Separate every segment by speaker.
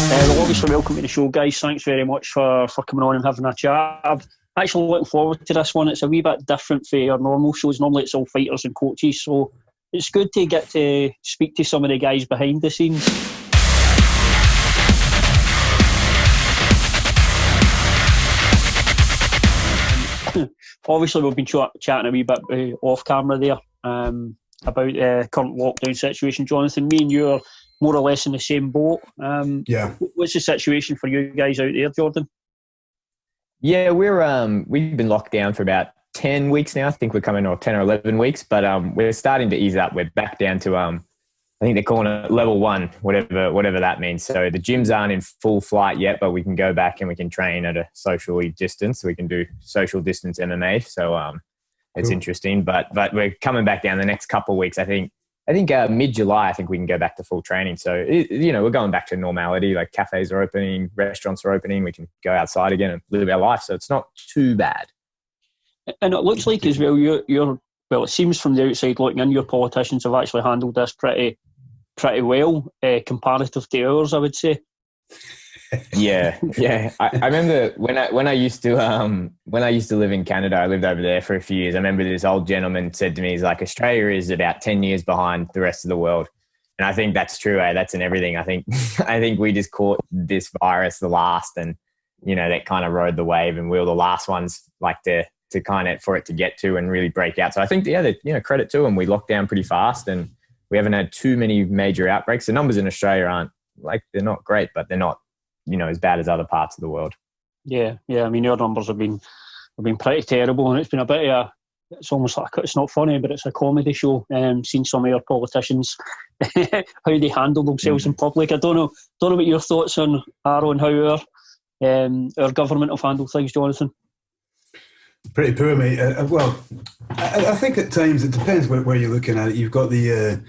Speaker 1: Well, obviously, welcome to the show, guys. Thanks very much for coming on and having a chat. I'm actually looking forward to this one. It's a wee bit different from our normal shows. Normally it's all fighters and coaches, so it's good to get to speak to some of the guys behind the scenes. Obviously, we've been chatting a wee bit off camera there about the current lockdown situation. Jonathan, me and you are more or less in the same boat. What's the situation for you guys out there, Jordan?
Speaker 2: Yeah, we've been locked down for about 10 weeks now. I think we're coming off 10 or 11 weeks, but we're starting to ease up. We're back down to I think they're calling it level 1, whatever that means. So the gyms aren't in full flight yet, but we can go back and we can train at a socially distance. We can do social distance MMA. So it's interesting, but we're coming back down the next couple of weeks. I think mid-July, I think we can go back to full training. So, we're going back to normality. Like cafes are opening, restaurants are opening. We can go outside again and live our life. So it's not too bad.
Speaker 1: And it looks like as well, well, it seems from the outside looking in, your politicians have actually handled this pretty well, comparative to ours, I would say.
Speaker 2: Yeah. I remember when I used to live in Canada, I lived over there for a few years. I remember this old gentleman said to me, he's like, Australia is about 10 years behind the rest of the world. And I think that's true. That's in everything. I think we just caught this virus the last, and, that kind of rode the wave, and we were the last ones like to kind of for it to get to and really break out. So I think credit to them. We locked down pretty fast and we haven't had too many major outbreaks. The numbers in Australia aren't they're not great, but they're not, as bad as other parts of the world. Yeah.
Speaker 1: I mean, your numbers have been pretty terrible, and it's been a bit of it's almost like, it's not funny, but it's a comedy show. Seeing some of your politicians, how they handle themselves in public. I don't know what your thoughts are on how our government have handled things, Jonathan.
Speaker 3: Pretty poor, mate. I think at times it depends where you're looking at it. You've got the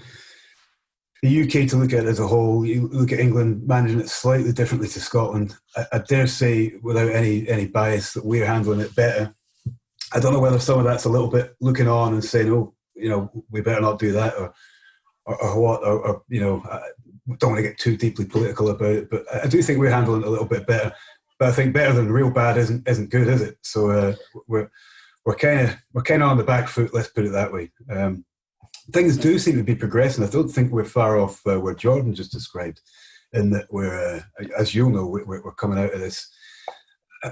Speaker 3: UK to look at it as a whole. You look at England managing it slightly differently to Scotland. I dare say, without any bias, that we're handling it better. I don't know whether some of that's a little bit looking on and saying, we better not do that, or what, or don't want to get too deeply political about it. But I do think we're handling it a little bit better. But I think better than real bad isn't good, is it? So we're kind of on the back foot. Let's put it that way. Things do seem to be progressing. I don't think we're far off where Jordan just described, in that we're, as you'll know, we're coming out of this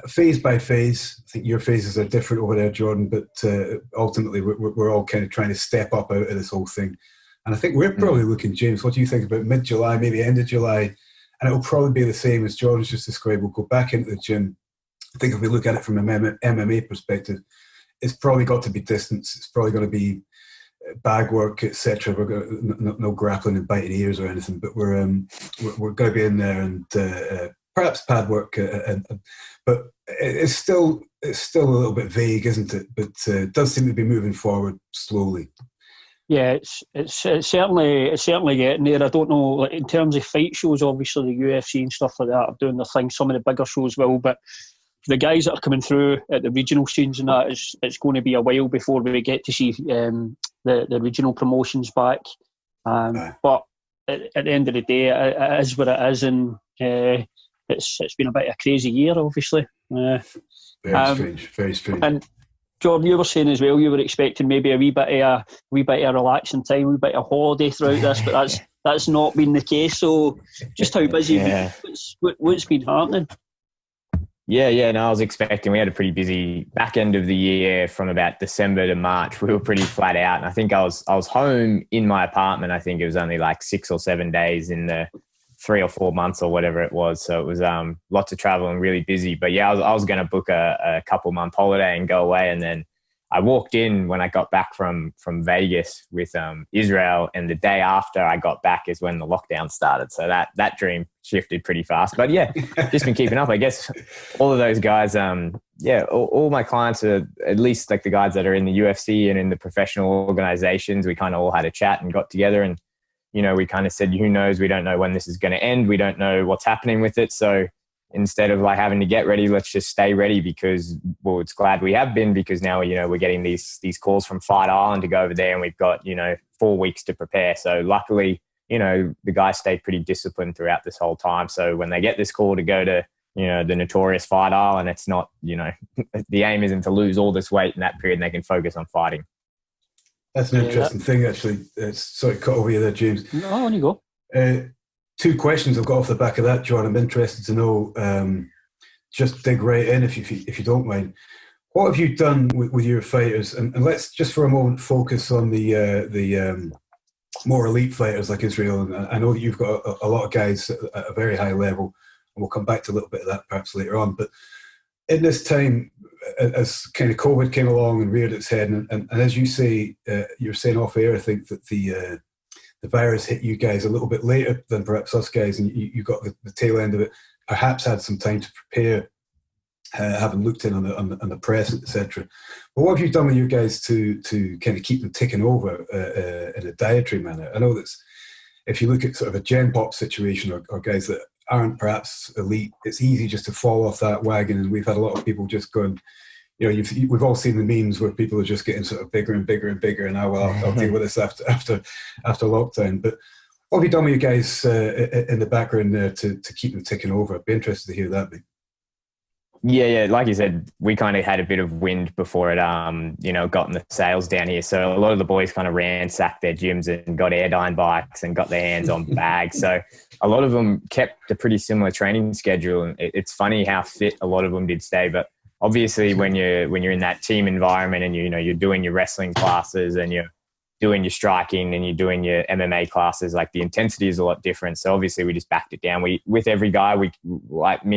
Speaker 3: phase by phase. I think your phases are different over there, Jordan, but ultimately we're all kind of trying to step up out of this whole thing. And I think we're probably looking, James, what do you think about mid-July, maybe end of July? And it'll probably be the same as Jordan's just described. We'll go back into the gym. I think if we look at it from an MMA perspective, it's probably got to be distance. It's probably going to be bag work, etc. We're going no grappling and biting ears or anything, but we're going to be in there, and perhaps pad work. But it's still a little bit vague, isn't it? But it does seem to be moving forward slowly.
Speaker 1: Yeah, it's certainly getting there. I don't know, in terms of fight shows, obviously the UFC and stuff like that are doing their thing. Some of the bigger shows will, but for the guys that are coming through at the regional scenes and that, it's going to be a while before we get to see the regional promotions back. But at the end of the day, it is what it is, and it's been a bit of a crazy year, obviously.
Speaker 3: Very strange.
Speaker 1: And Jordan, you were saying as well, you were expecting maybe a wee bit of relaxing time, a wee bit of holiday throughout this, but that's not been the case. So, just how busy? What's been happening?
Speaker 2: Yeah. No, I was expecting. We had a pretty busy back end of the year from about December to March. We were pretty flat out, and I think I was home in my apartment. I think it was only like 6 or 7 days in the 3 or 4 months or whatever it was. So it was lots of travel and really busy. But yeah, I was going to book a couple month holiday and go away. And then I walked in when I got back from Vegas with Israel, and the day after I got back is when the lockdown started. So that dream shifted pretty fast. But yeah, just been keeping up. I guess all of those guys, all my clients are, at least like the guys that are in the UFC and in the professional organizations, we kind of all had a chat and got together, and we kind of said, who knows? We don't know when this is going to end. We don't know what's happening with it. So instead of like having to get ready, let's just stay ready because, well, it's glad we have been because now, we're getting these calls from Fight Island to go over there and we've got, 4 weeks to prepare. So luckily, the guys stay pretty disciplined throughout this whole time. So when they get this call to go to, the notorious Fight Island, it's not, the aim isn't to lose all this weight in that period and they can focus on fighting.
Speaker 3: That's an interesting thing, actually. Sorry, cut over you there, James.
Speaker 1: No, on you go.
Speaker 3: 2 questions I've got off the back of that, John. I'm interested to know, just dig right in if you don't mind. What have you done with your fighters? And let's just for a moment focus on the more elite fighters like Israel. And I know that you've got a lot of guys at a very high level, and we'll come back to a little bit of that perhaps later on. But in this time, as kind of COVID came along and reared its head, and as you say, you're saying off air, I think that the virus hit you guys a little bit later than perhaps us guys, and you got the tail end of it. Perhaps had some time to prepare, having looked in on the press, etc. But what have you done with you guys to kind of keep them ticking over in a dietary manner? I know that if you look at sort of a Gen Pop situation or guys that aren't perhaps elite, it's easy just to fall off that wagon. And we've had a lot of people just going, we've all seen the memes where people are just getting sort of bigger and bigger and bigger. And now I'll deal with this after lockdown. But what have you done with you guys in the background there to keep them ticking over? I'd be interested to hear that, mate.
Speaker 2: Yeah. Like you said, we kind of had a bit of wind before it, got in the sales down here. So a lot of the boys kind of ransacked their gyms and got Airdyne bikes and got their hands on bags. So a lot of them kept a pretty similar training schedule. And it's funny how fit a lot of them did stay. But obviously when you're in that team environment and you're doing your wrestling classes and you're doing your striking and you're doing your MMA classes, like the intensity is a lot different. So obviously we just backed it down. With every guy, me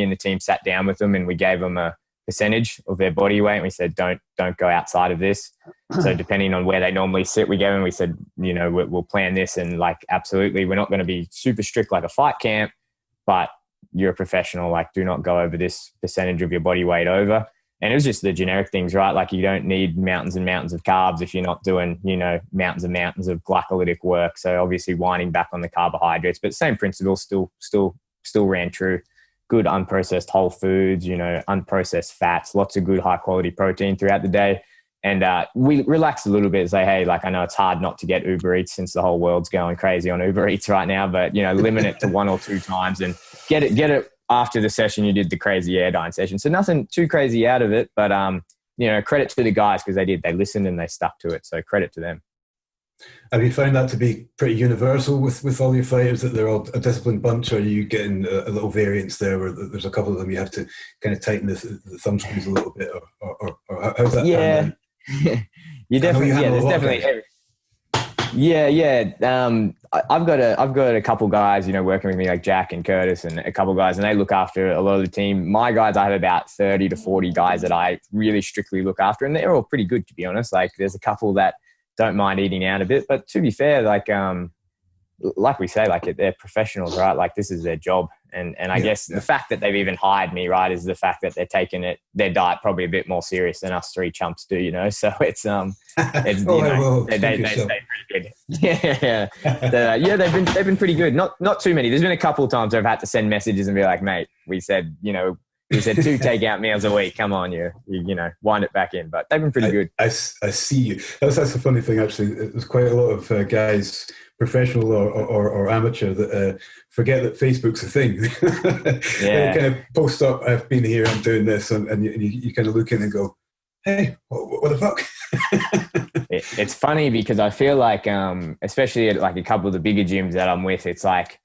Speaker 2: and the team sat down with them and we gave them a percentage of their body weight. And we said, don't go outside of this. So depending on where they normally sit, we said, we'll plan this. And like, absolutely, we're not going to be super strict like a fight camp, but you're a professional, like do not go over this percentage of your body weight over. And it was just the generic things, right? Like you don't need mountains and mountains of carbs if you're not doing, mountains and mountains of glycolytic work. So obviously winding back on the carbohydrates, but same principle still ran true. Good unprocessed whole foods, unprocessed fats, lots of good high quality protein throughout the day. And we relaxed a little bit and say, hey, like I know it's hard not to get Uber Eats since the whole world's going crazy on Uber Eats right now, but limit it to 1 or 2 times and get it after the session you did the crazy Airdyne session. So nothing too crazy out of it, but credit to the guys because they listened and they stuck to it. So credit to them.
Speaker 3: Have you found that to be pretty universal with all your fighters, that they're all a disciplined bunch, or are you getting a little variance there where there's a couple of them you have to kind of tighten the thumb screws a little bit, or how's that?
Speaker 2: Yeah. You definitely, there's definitely. I've got a couple guys, working with me like Jack and Curtis and a couple guys, and they look after a lot of the team. My guys, I have about 30 to 40 guys that I really strictly look after, and they're all pretty good, to be honest. Like there's a couple that don't mind eating out a bit, but to be fair, like we say, like they're professionals, right? Like this is their job. And I guess the fact that they've even hired me, right, is the fact that they're taking their diet probably a bit more serious than us 3 chumps do, So it's they stay pretty good. They've been pretty good. Not too many. There's been a couple of times I've had to send messages and be like, mate, we said 2 takeout meals a week. Come on, you wind it back in. But they've been pretty good.
Speaker 3: I see you. That's a funny thing, actually. There's quite a lot of guys, professional or amateur, that forget that Facebook's a thing. They kind of post up, I've been here, I'm doing this, and you kind of look in and go, hey, what the fuck?
Speaker 2: It's funny because I feel like, especially at like a couple of the bigger gyms that I'm with, it's like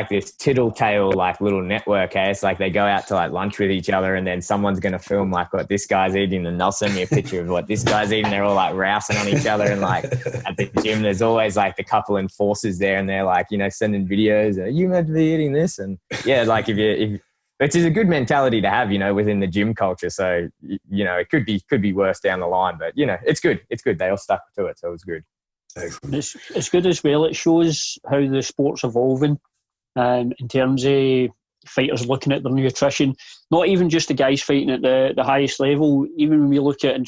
Speaker 2: this tittle-tale like little network. Hey? It's like they go out to like lunch with each other and then someone's going to film like what this guy's eating and they'll send me a picture of what this guy's eating. They're all like rousing on each other. And like at the gym, there's always like the couple enforcers there and they're like, sending videos. Are you meant to be eating this? And yeah, like which is a good mentality to have, within the gym culture. So, it could be worse down the line, but it's good. It's good. They all stuck to it. So it was good.
Speaker 3: Excellent.
Speaker 1: It's good as well. It shows how the sport's evolving. In terms of fighters looking at their nutrition, not even just the guys fighting at the highest level. Even when we look at,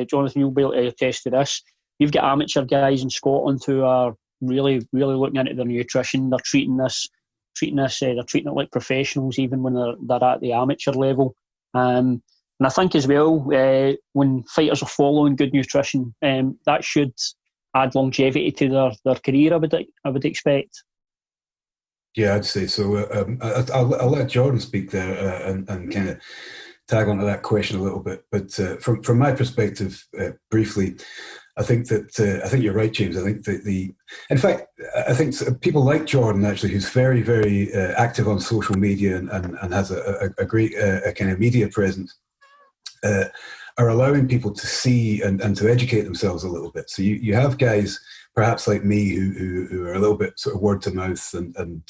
Speaker 1: Jonathan, you'll be able to attest to this, you've got amateur guys in Scotland who are really, really looking into their nutrition. They're treating this treating this. They're treating it like professionals, even when they're at the amateur level. And I think as well, when fighters are following good nutrition, that should add longevity to their career, I would expect.
Speaker 3: Yeah, I'd say so. I'll let Jordan speak there and kind of tag onto that question a little bit. But from my perspective, briefly, I think you're right, James. I think that in fact, I think people like Jordan actually, who's very, very active on social media and has a great kind of media presence, are allowing people to see and to educate themselves a little bit. So you have guys perhaps like me who are a little bit sort of word to mouth and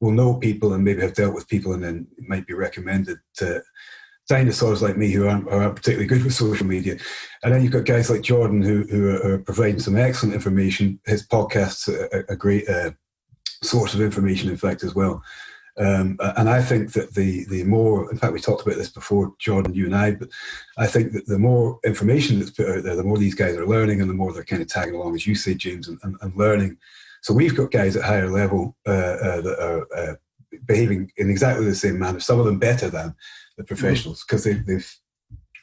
Speaker 3: will know people and maybe have dealt with people and then might be recommended to dinosaurs like me who aren't particularly good with social media. And then you've got guys like Jordan who are providing some excellent information. His podcast's a great source of information, in fact, as well. And I think that the more, in fact, we talked about this before, Jordan, you and I, but I think that the more information that's put out there, the more these guys are learning and the more they're kind of tagging along, as you say, James, and learning. So we've got guys at higher level that are behaving in exactly the same manner, some of them better than the professionals, because they've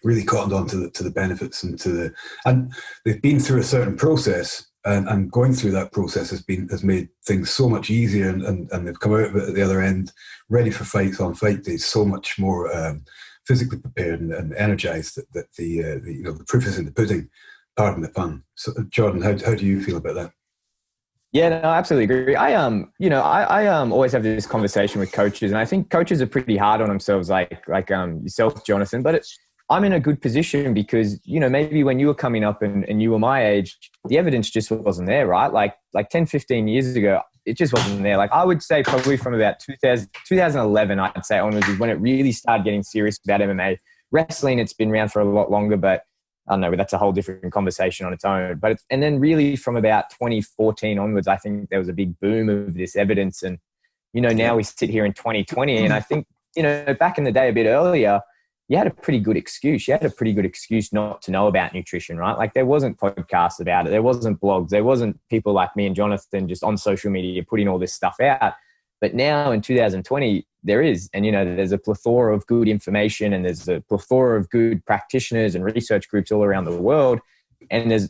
Speaker 3: really cottoned on to the benefits and they've been through a certain process, and going through that process has made things so much easier, and they've come out of it at the other end ready for fights on fight days, so much more physically prepared and energized that the proof is in the pudding, pardon the pun. So Jordan, how do you feel about that?
Speaker 2: Yeah, no, I absolutely agree. I always have this conversation with coaches, and I think coaches are pretty hard on themselves, like yourself, Jonathan. But I'm in a good position because, maybe when you were coming up and you were my age, the evidence just wasn't there, right? Like 10, 15 years ago, it just wasn't there. Like I would say probably from about 2011, I'd say onwards is when it really started getting serious about MMA. Wrestling, it's been around for a lot longer, but I don't know, that's a whole different conversation on its own. And then really from about 2014 onwards, I think there was a big boom of this evidence. And, now we sit here in 2020 and I think, back in the day a bit earlier, you had a pretty good excuse. You had a pretty good excuse not to know about nutrition, right? Like there wasn't podcasts about it. There wasn't blogs. There wasn't people like me and Jonathan just on social media putting all this stuff out. But now in 2020, there is. And, there's a plethora of good information and there's a plethora of good practitioners and research groups all around the world. And there's,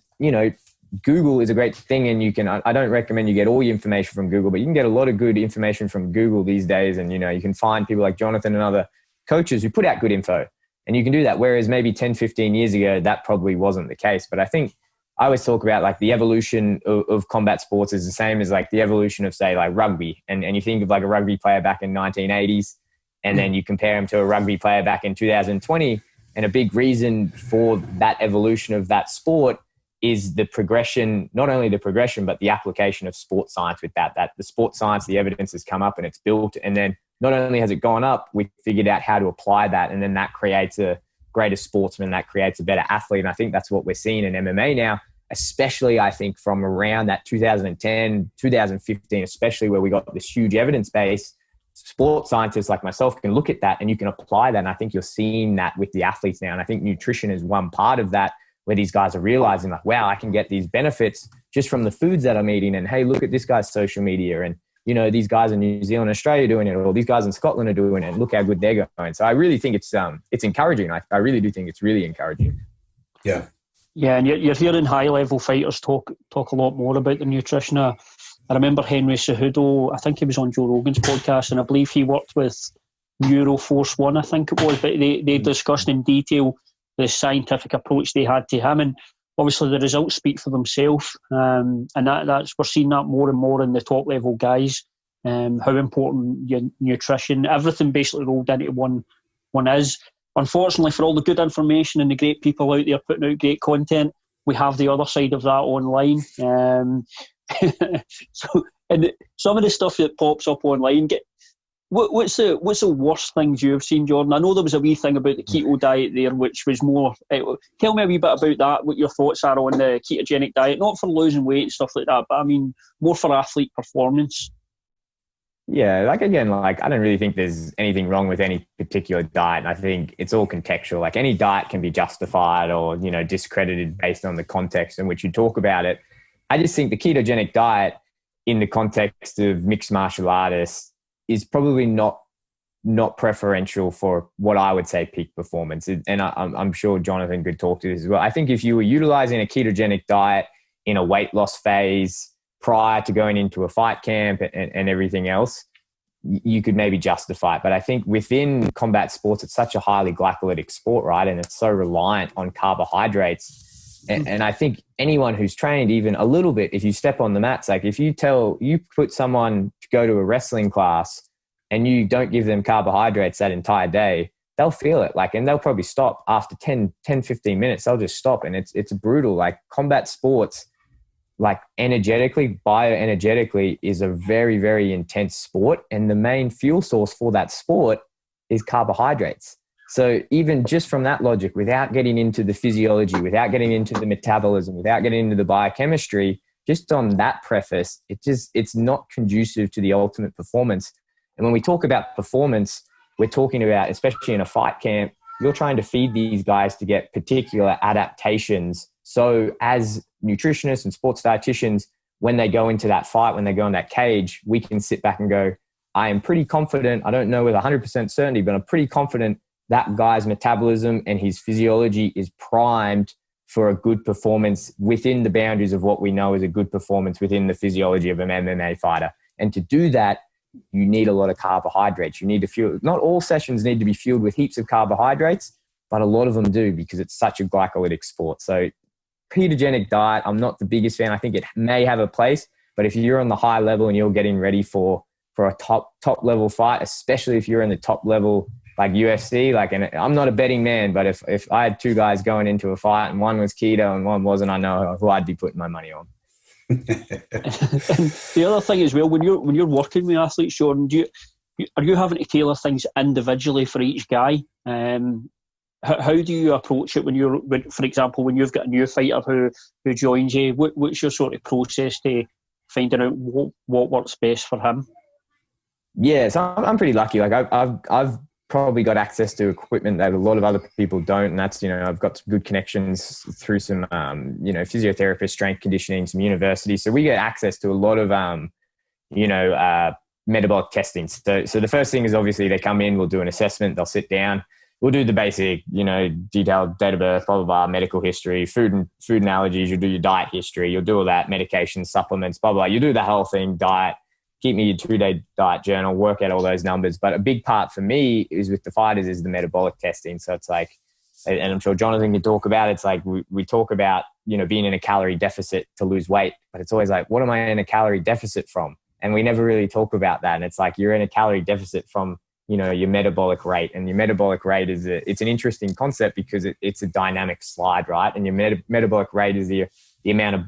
Speaker 2: Google is a great thing. And I don't recommend you get all your information from Google, but you can get a lot of good information from Google these days. And, you can find people like Jonathan and other coaches who put out good info. And you can do that. Whereas maybe 10, 15 years ago, that probably wasn't the case. But I think I always talk about like the evolution of combat sports is the same as like the evolution of, say, like rugby. And you think of like a rugby player back in 1980s, and then you compare him to a rugby player back in 2020. And a big reason for that evolution of that sport is the progression, not only the progression, but the application of sports science with that the sports science, the evidence has come up and it's built. And then not only has it gone up, we figured out how to apply that. And then that creates a greater sportsman, that creates a better athlete. And I think that's what we're seeing in MMA now, especially I think from around that 2010, 2015, especially where we got this huge evidence base. Sports scientists like myself can look at that and you can apply that. And I think you're seeing that with the athletes now. And I think nutrition is one part of that, where these guys are realizing like, wow, I can get these benefits just from the foods that I'm eating. And hey, look at this guy's social media. And, these guys in New Zealand, Australia are doing it, or these guys in Scotland are doing it. And look how good they're going. So I really think it's encouraging. I really do think it's really encouraging.
Speaker 3: Yeah.
Speaker 1: Yeah, and you're hearing high-level fighters talk a lot more about the nutrition. I remember Henry Cejudo, I think he was on Joe Rogan's podcast, and I believe he worked with Neuroforce One, I think it was, but they discussed in detail the scientific approach they had to him, and obviously the results speak for themselves, and that's we're seeing that more and more in the top-level guys, how important your nutrition, everything basically rolled into one is. Unfortunately, for all the good information and the great people out there putting out great content, we have the other side of that online. So, and some of the stuff that pops up online, what's the worst things you've seen, Jordan? I know there was a wee thing about the keto diet there, which was more. Tell me a wee bit about that. What your thoughts are on the ketogenic diet, not for losing weight and stuff like that, but I mean more for athlete performance.
Speaker 2: Yeah, I don't really think there's anything wrong with any particular diet. I think it's all contextual. Like any diet can be justified or, discredited based on the context in which you talk about it. I just think the ketogenic diet in the context of mixed martial artists is probably not preferential for what I would say peak performance. And I'm sure Jonathan could talk to this as well. I think if you were utilizing a ketogenic diet in a weight loss phase prior to going into a fight camp and everything else, you could maybe justify it. But I think within combat sports, it's such a highly glycolytic sport, right? And it's so reliant on carbohydrates. And I think anyone who's trained even a little bit, if you step on the mats, like if you put someone to go to a wrestling class and you don't give them carbohydrates that entire day, they'll feel it. And they'll probably stop after 10, 15 minutes. They'll just stop. And it's brutal. Like combat sports, energetically, bioenergetically is a very, very intense sport. And the main fuel source for that sport is carbohydrates. So even just from that logic, without getting into the physiology, without getting into the metabolism, without getting into the biochemistry, just on that preface, it's not conducive to the ultimate performance. And when we talk about performance, we're talking about, especially in a fight camp, you're trying to feed these guys to get particular adaptations. So as nutritionists and sports dietitians, when they go into that fight, when they go in that cage, we can sit back and go, I am pretty confident, I don't know with 100% certainty, but I'm pretty confident that guy's metabolism and his physiology is primed for a good performance within the boundaries of what we know is a good performance within the physiology of an MMA fighter. And to do that, you need a lot of carbohydrates. You need to fuel. Not all sessions need to be fueled with heaps of carbohydrates, but a lot of them do because it's such a glycolytic sport. So ketogenic diet, I'm not the biggest fan. I think it may have a place, but if you're on the high level and you're getting ready for a top level fight, especially if you're in the top level like UFC, and I'm not a betting man, but if I had two guys going into a fight and one was keto and one wasn't, I know who I'd be putting my money on.
Speaker 1: The other thing as well, when you're working with athletes, Jordan, are you having to tailor things individually for each guy? How do you approach it when for example, when you've got a new fighter who joins you? What's your sort of process to finding out what works best for him?
Speaker 2: Yeah, so I'm pretty lucky. I've probably got access to equipment that a lot of other people don't, and that's I've got some good connections through some physiotherapist, strength conditioning, some universities, so we get access to a lot of metabolic testing. So the first thing is obviously they come in, we'll do an assessment, they'll sit down, we'll do the basic detailed date of birth, blah blah blah, medical history, food and allergies, you'll do your diet history, you'll do all that, medication, supplements, blah blah, you do the whole thing, diet. Keep me your 2-day diet journal, work out all those numbers. But a big part for me is with the fighters is the metabolic testing. So it's and I'm sure Jonathan can talk about it. It's we talk about, being in a calorie deficit to lose weight, but it's always what am I in a calorie deficit from? And we never really talk about that. And it's you're in a calorie deficit from, your metabolic rate. And your metabolic rate it's an interesting concept because it's a dynamic slide, right? And your metabolic rate is the amount of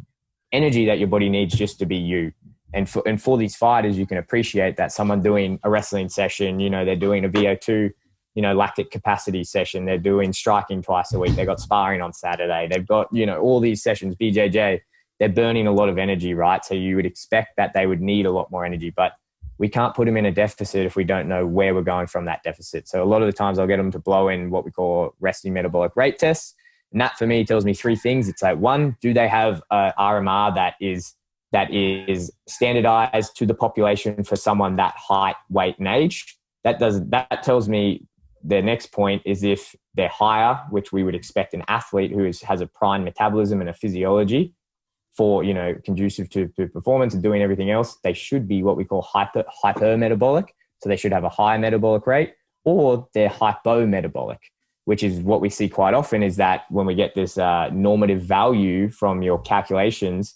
Speaker 2: energy that your body needs just to be you. And for these fighters, you can appreciate that someone doing a wrestling session, they're doing a VO2, lactic capacity session. They're doing striking twice a week. They've got sparring on Saturday. They've got, all these sessions, BJJ, they're burning a lot of energy, right? So you would expect that they would need a lot more energy, but we can't put them in a deficit if we don't know where we're going from that deficit. So a lot of the times I'll get them to blow in what we call resting metabolic rate tests. And that for me tells me three things. It's one, do they have a RMR that is standardized to the population for someone that height, weight, and age? That tells me their next point is if they're higher, which we would expect an athlete who has a prime metabolism and a physiology for, conducive to performance and doing everything else, they should be what we call hypermetabolic. So they should have a high metabolic rate, or they're hypometabolic, which is what we see quite often is that when we get this normative value from your calculations,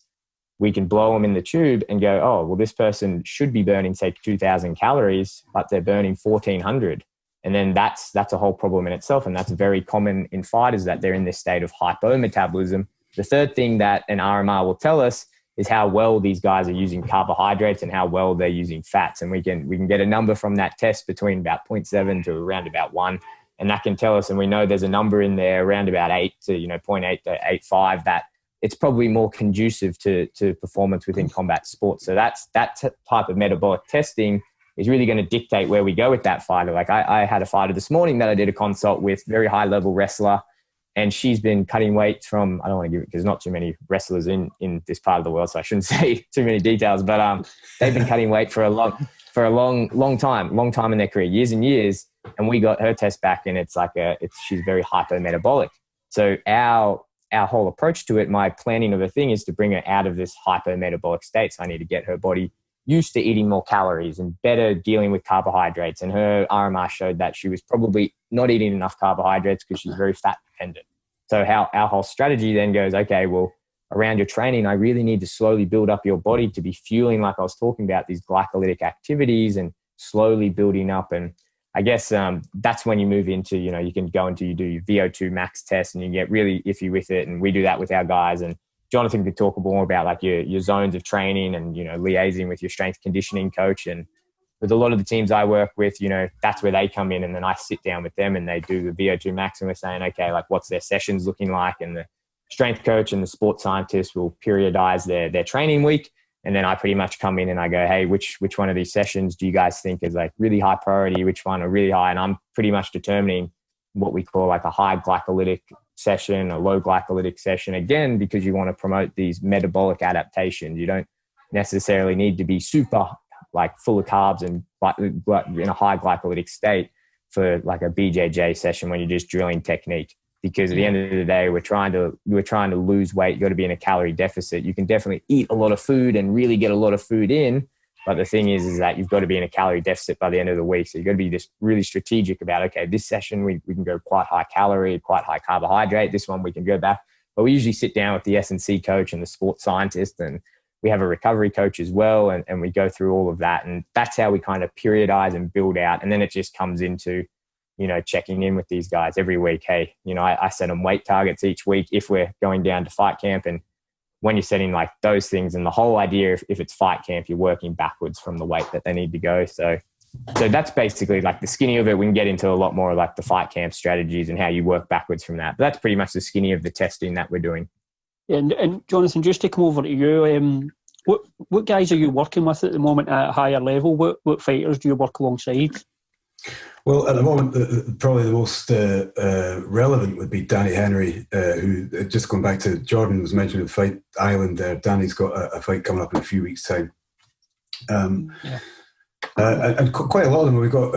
Speaker 2: we can blow them in the tube and go, oh, well, this person should be burning, say, 2,000 calories, but they're burning 1,400. And then that's a whole problem in itself. And that's very common in fighters that they're in this state of hypometabolism. The third thing that an RMR will tell us is how well these guys are using carbohydrates and how well they're using fats. And we can get a number from that test between about 0.7 to around about 1. And that can tell us, and we know there's a number in there around about 8 to 0.8 to 8.5 that it's probably more conducive to performance within combat sports. So that type of metabolic testing is really going to dictate where we go with that fighter. I had a fighter this morning that I did a consult with, very high level wrestler, and she's been cutting weight from, I don't want to give it because there's not too many wrestlers in this part of the world, so I shouldn't say too many details, but they've been cutting weight for a for a long time in their career, years and years. And we got her test back, and she's very hypometabolic. So our whole approach to it, my planning of the thing, is to bring her out of this hypometabolic state. So I need to get her body used to eating more calories and better dealing with carbohydrates. And her RMR showed that she was probably not eating enough carbohydrates because she's very fat dependent. So our whole strategy then goes, okay, well, around your training, I really need to slowly build up your body to be fueling, like I was talking about, these glycolytic activities and slowly building up. And I guess that's when you move into, you can go into, you do your VO2 max test and you get really iffy with it. And we do that with our guys. And Jonathan could talk more about like your zones of training and, liaising with your strength conditioning coach. And with a lot of the teams I work with, that's where they come in, and then I sit down with them and they do the VO2 max, and we're saying, okay, like what's their sessions looking like? And the strength coach and the sports scientist will periodize their training week. And then I pretty much come in and I go, hey, which one of these sessions do you guys think is like really high priority? Which one are really high? And I'm pretty much determining what we call like a high glycolytic session, a low glycolytic session, again, because you want to promote these metabolic adaptations. You don't necessarily need to be super like full of carbs and in a high glycolytic state for like a BJJ session when you're just drilling technique. Because at the end of the day, we're trying to lose weight. You got to be in a calorie deficit. You can definitely eat a lot of food and really get a lot of food in, but the thing is that you've got to be in a calorie deficit by the end of the week. So you've got to be just really strategic about, okay, this session we can go quite high calorie, quite high carbohydrate. This one we can go back. But we usually sit down with the S&C coach and the sports scientist, and we have a recovery coach as well, and we go through all of that. And that's how we kind of periodize and build out. And then it just comes into checking in with these guys every week. Hey, I set them weight targets each week if we're going down to fight camp. And when you're setting like those things, and the whole idea, if it's fight camp, you're working backwards from the weight that they need to go. So that's basically like the skinny of it. We can get into a lot more like the fight camp strategies and how you work backwards from that. But that's pretty much the skinny of the testing that we're doing.
Speaker 1: And Jonathan, just to come over to you, what guys are you working with at the moment at a higher level? What fighters do you work alongside?
Speaker 3: Well, at the moment, probably the most relevant would be Danny Henry, who, just going back to Jordan was mentioning Fight Island there, Danny's got a fight coming up in a few weeks' time. And quite a lot of them. We've got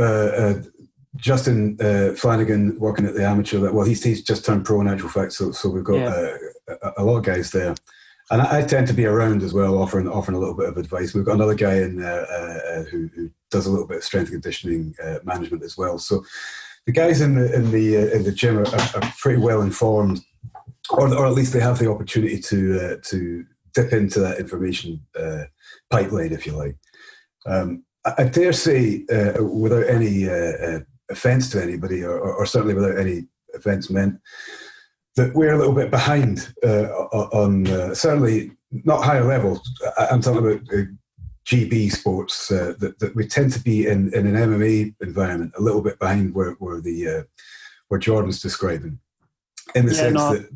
Speaker 3: Justin Flanagan working at the amateur level. Well, he's just turned pro in actual fact, so we've got a lot of guys there. And I tend to be around as well, offering a little bit of advice. We've got another guy in there who does a little bit of strength and conditioning management as well. So the guys in the gym are pretty well informed, or at least they have the opportunity to dip into that information pipeline, if you like. I dare say, without any offence to anybody, or certainly without any offence meant, that we're a little bit behind on certainly not higher levels. I'm talking about GB sports, that we tend to be in an MMA environment a little bit behind where Jordan's describing, in the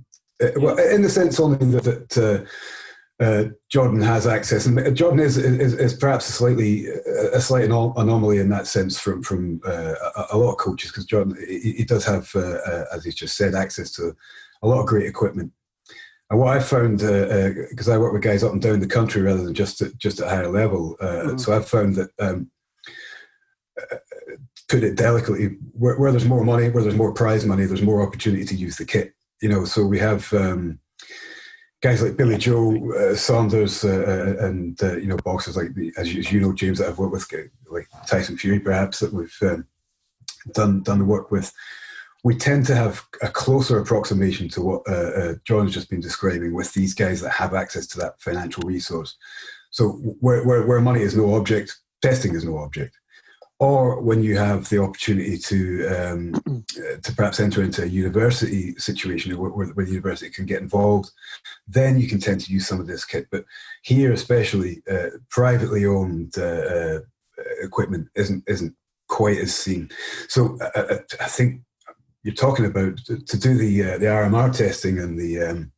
Speaker 3: in the sense only that Jordan has access, and Jordan is perhaps a slight anomaly in that sense from a lot of coaches, because Jordan he does have, as he's just said, access to a lot of great equipment. And what I've found, because I work with guys up and down the country rather than just at higher level, so I've found that, put it delicately, where there's more money, where there's more prize money, there's more opportunity to use the kit. So we have guys like Billy Joe Saunders and boxers like as you know, James, that I've worked with, like Tyson Fury perhaps, that we've done the work with. We tend to have a closer approximation to what John's just been describing with these guys that have access to that financial resource. So where money is no object, testing is no object. Or when you have the opportunity to perhaps enter into a university situation where the university can get involved, then you can tend to use some of this kit. But here, especially, privately owned equipment isn't quite as seen. So I think you're talking about to do the RMR testing and the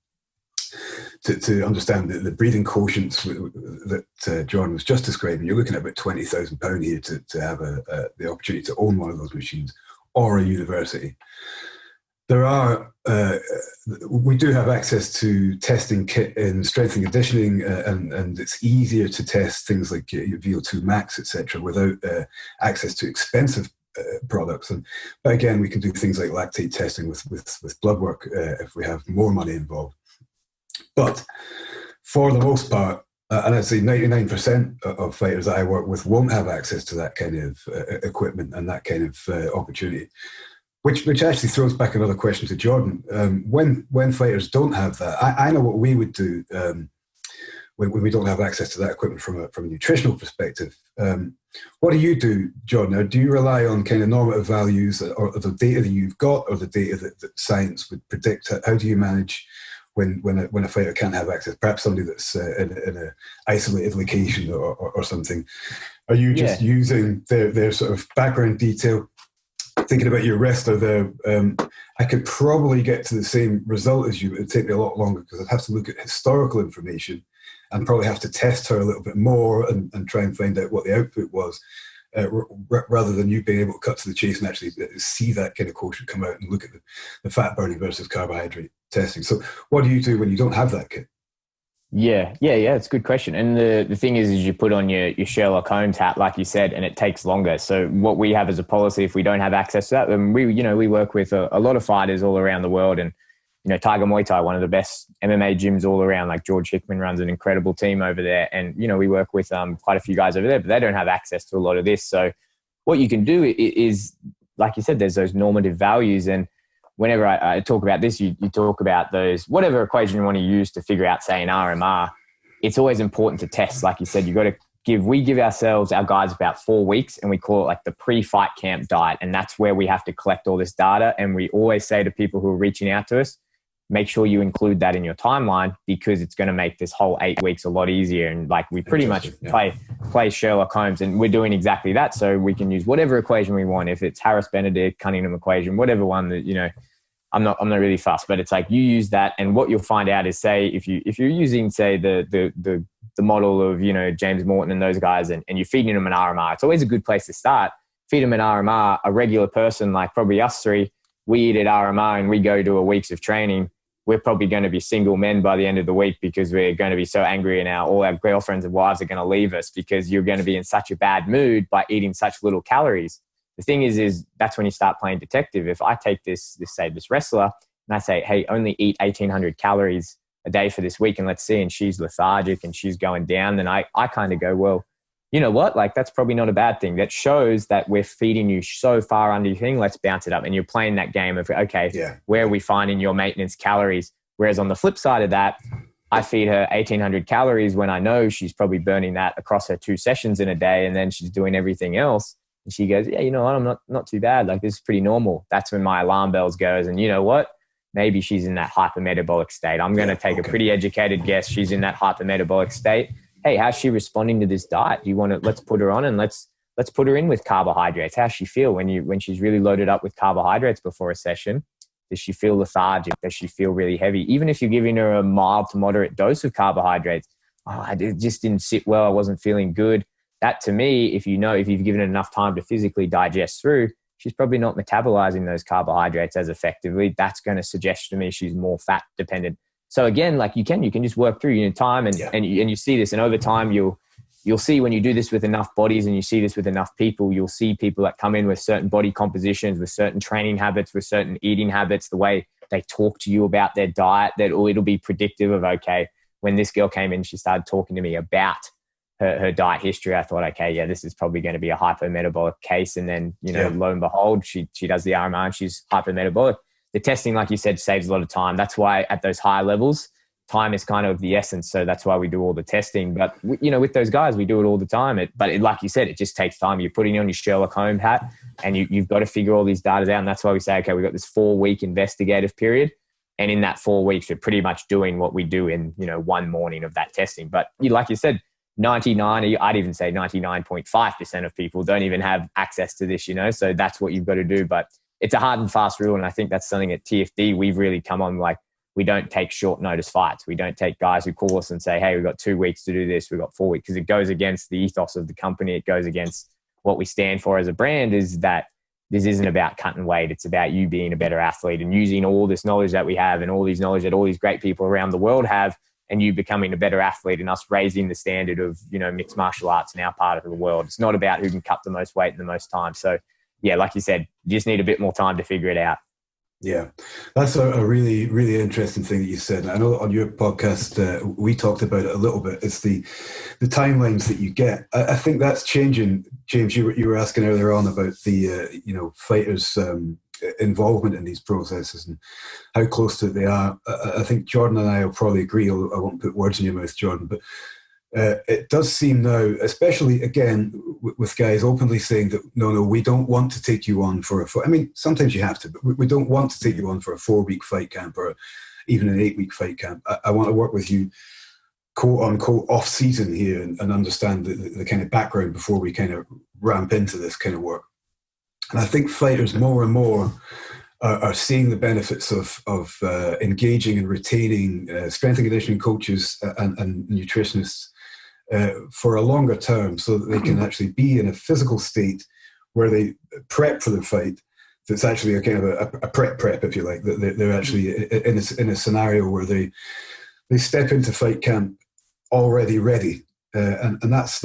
Speaker 3: to understand the breathing quotients that Jordan was just describing. You're looking at about £20,000 here to have the opportunity to own one of those machines, or a university. There are, we do have access to testing kit in strength and conditioning, and it's easier to test things like your VO2 max, etc., without access to expensive products. But again, we can do things like lactate testing with blood work if we have more money involved. But for the most part, and I'd say 99% of fighters that I work with won't have access to that kind of equipment and that kind of opportunity. Which actually throws back another question to Jordan. When fighters don't have that, I know what we would do when we don't have access to that equipment from a nutritional perspective. What do you do, Jordan? Or do you rely on kind of normative values or the data that you've got, or the data that science would predict? How do you manage when a fighter can't have access? Perhaps somebody that's in a isolated location or something. Are you just using their sort of background detail? Thinking about your wrestler there, I could probably get to the same result as you. It'd take me a lot longer because I'd have to look at historical information and probably have to test her a little bit more and try and find out what the output was, rather than you being able to cut to the chase and actually see that kind of quotient come out and look at the fat burning versus carbohydrate testing. So what do you do when you don't have that kit?
Speaker 2: Yeah. It's a good question. And the thing is you put on your Sherlock Holmes hat, like you said, and it takes longer. So what we have as a policy, if we don't have access to that, then we work with a lot of fighters all around the world. And, Tiger Muay Thai, one of the best MMA gyms all around, like George Hickman runs an incredible team over there. And, we work with quite a few guys over there, but they don't have access to a lot of this. So what you can do is, like you said, there's those normative values. And whenever I talk about this, you talk about those, whatever equation you want to use to figure out, say, an RMR, it's always important to test. Like you said, we give ourselves, our guys, about 4 weeks, and we call it like the pre-fight camp diet. And that's where we have to collect all this data. And we always say to people who are reaching out to us, make sure you include that in your timeline, because it's going to make this whole 8 weeks a lot easier. And like we pretty much play Sherlock Holmes, and we're doing exactly that. So we can use whatever equation we want. If it's Harris-Benedict, Cunningham equation, whatever one that, I'm not really fussed, but it's like you use that, and what you'll find out is, say, if you're using, say, the model of, James Morton and those guys, and you're feeding them an RMR, it's always a good place to start. Feed them an RMR, a regular person like probably us three, we eat at RMR and we go to a weeks of training. We're probably going to be single men by the end of the week, because we're going to be so angry, and all our girlfriends and wives are going to leave us, because you're going to be in such a bad mood by eating such little calories. The thing is that's when you start playing detective. If I take this wrestler and I say, hey, only eat 1,800 calories a day for this week, and let's see, and she's lethargic and she's going down, then I kind of go, well, you know what? Like, that's probably not a bad thing. That shows that we're feeding you so far under your thing. Let's bounce it up. And you're playing that game of, okay, where are we finding your maintenance calories? Whereas on the flip side of that, I feed her 1,800 calories when I know she's probably burning that across her 2 sessions in a day, and then she's doing everything else. And she goes, yeah, you know what? I'm not too bad. Like, this is pretty normal. That's when my alarm bells goes. And you know what? Maybe she's in that hypermetabolic state. I'm going to take a pretty educated guess. She's in that hypermetabolic state. Hey, how's she responding to this diet? Do you want to, let's put her on, and let's put her in with carbohydrates. How's she feel when she's really loaded up with carbohydrates before a session? Does she feel lethargic? Does she feel really heavy? Even if you're giving her a mild to moderate dose of carbohydrates, it just didn't sit well. I wasn't feeling good. That, to me, if you've given it enough time to physically digest through, she's probably not metabolizing those carbohydrates as effectively. That's going to suggest to me she's more fat dependent. So again, like you can just work through your time, and you see this, and over time you'll see, when you do this with enough bodies and you see this with enough people, you'll see people that come in with certain body compositions, with certain training habits, with certain eating habits, the way they talk to you about their diet, that it'll be predictive of, okay, when this girl came in, she started talking to me about her diet history, I thought, okay, yeah, this is probably going to be a hypermetabolic case. And then, lo and behold, she does the RMR and she's hypermetabolic. The testing, like you said, saves a lot of time. That's why at those higher levels, time is kind of the essence. So that's why we do all the testing. But, with those guys, we do it all the time. Like you said, it just takes time. You're putting on your Sherlock Holmes hat, and you've got to figure all these data out. And that's why we say, okay, we've got this 4-week investigative period. And in that 4 weeks, we're pretty much doing what we do in, one morning of that testing. But like you said, I'd even say 99.5% of people don't even have access to this, so that's what you've got to do. But it's a hard and fast rule. And I think that's something at TFD we've really come on, like, we don't take short notice fights. We don't take guys who call us and say, hey, we've got 2 weeks to do this. We've got 4 weeks, because it goes against the ethos of the company. It goes against what we stand for as a brand, is that this isn't about cutting weight. It's about you being a better athlete and using all this knowledge that we have and all these knowledge that all these great people around the world have, and you becoming a better athlete and us raising the standard of, mixed martial arts in our part of the world. It's not about who can cut the most weight in the most time. So yeah, like you said, you just need a bit more time to figure it out.
Speaker 3: Yeah, that's a really, really interesting thing that you said. I know on your podcast, we talked about it a little bit. It's the timelines that you get. I think that's changing. James, you were asking earlier on about the, fighters' involvement in these processes and how close to it they are. I think Jordan and I will probably agree, although I won't put words in your mouth, Jordan, but it does seem now, especially again with guys openly saying that no, we don't want to take you on for a fight. I mean, sometimes you have to, but we don't want to take you on for a 4-week fight camp or even an 8-week fight camp. I want to work with you, quote unquote, off season here and understand the kind of background before we kind of ramp into this kind of work. And I think fighters more and more are seeing the benefits of engaging and retaining strength and conditioning coaches and nutritionists for a longer term, so that they can actually be in a physical state where they prep for the fight. That's actually a kind of a prep, if you like. That they're actually in a scenario where they step into fight camp already ready, and that's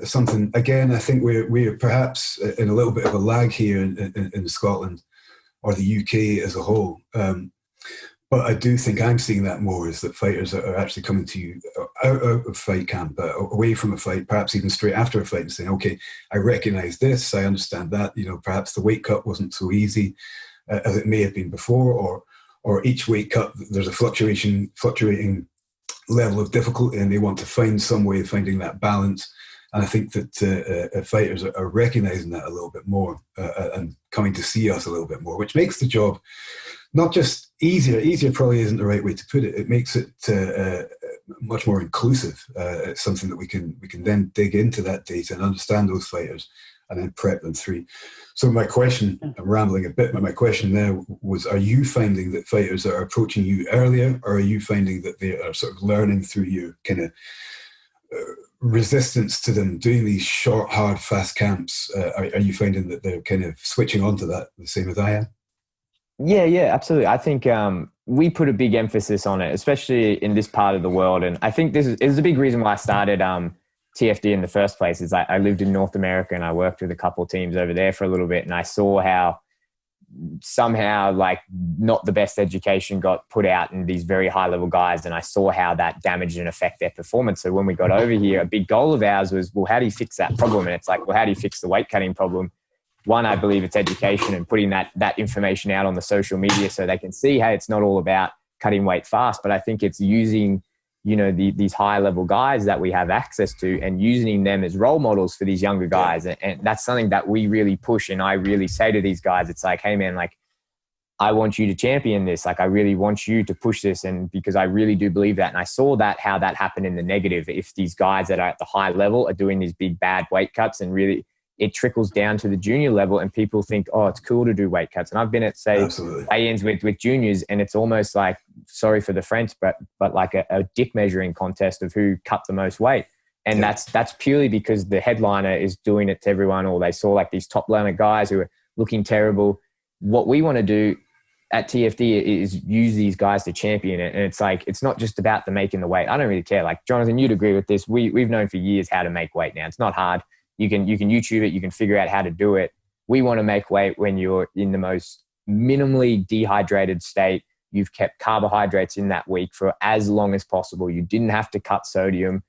Speaker 3: something. Again, I think we're perhaps in a little bit of a lag here in Scotland or the UK as a whole. But I do think I'm seeing that more, is that fighters are actually coming to you out of fight camp, away from a fight, perhaps even straight after a fight, and saying, okay, I recognize this, I understand that, perhaps the weight cut wasn't so easy as it may have been before, or each weight cut, there's a fluctuating level of difficulty, and they want to find some way of finding that balance. And I think that fighters are recognizing that a little bit more and coming to see us a little bit more, which makes the job not just easier. Easier probably isn't the right way to put it. It makes it much more inclusive. It's something that we can then dig into that data and understand those fighters and then prep them through. So my question, I'm rambling a bit, but my question there was, are you finding that fighters are approaching you earlier, or are you finding that they are sort of learning through your kind of resistance to them doing these short, hard, fast camps? Are you finding that they're kind of switching onto that the same as I am?
Speaker 2: Yeah, absolutely. I think we put a big emphasis on it, especially in this part of the world. And I think this is a big reason why I started TFD in the first place. Is I lived in North America and I worked with a couple of teams over there for a little bit, and I saw how somehow not the best education got put out in these very high level guys, and I saw how that damaged and affect their performance. So when we got over here, a big goal of ours was, well, how do you fix that problem? And it's like, well, how do you fix the weight cutting problem? One, I believe it's education and putting that information out on the social media so they can see, hey, it's not all about cutting weight fast, but I think it's using, these high level guys that we have access to and using them as role models for these younger guys. And that's something that we really push. And I really say to these guys, it's like, hey man, I want you to champion this. I really want you to push this. And because I really do believe that. And I saw how that happened in the negative. If these guys that are at the high level are doing these big, bad weight cuts, and really it trickles down to the junior level, and people think, oh, it's cool to do weight cuts. And I've been at, say, weigh-ins with juniors, and it's almost like, sorry for the French, but like a dick measuring contest of who cut the most weight. And that's purely because the headliner is doing it to everyone, or they saw these top learner guys who are looking terrible. What we want to do at TFD is use these guys to champion it. And it's not just about the making the weight. I don't really care. Jonathan, you'd agree with this. We've known for years how to make weight now. It's not hard. You can YouTube it. You can figure out how to do it. We want to make weight when you're in the most minimally dehydrated state. You've kept carbohydrates in that week for as long as possible. You didn't have to cut sodium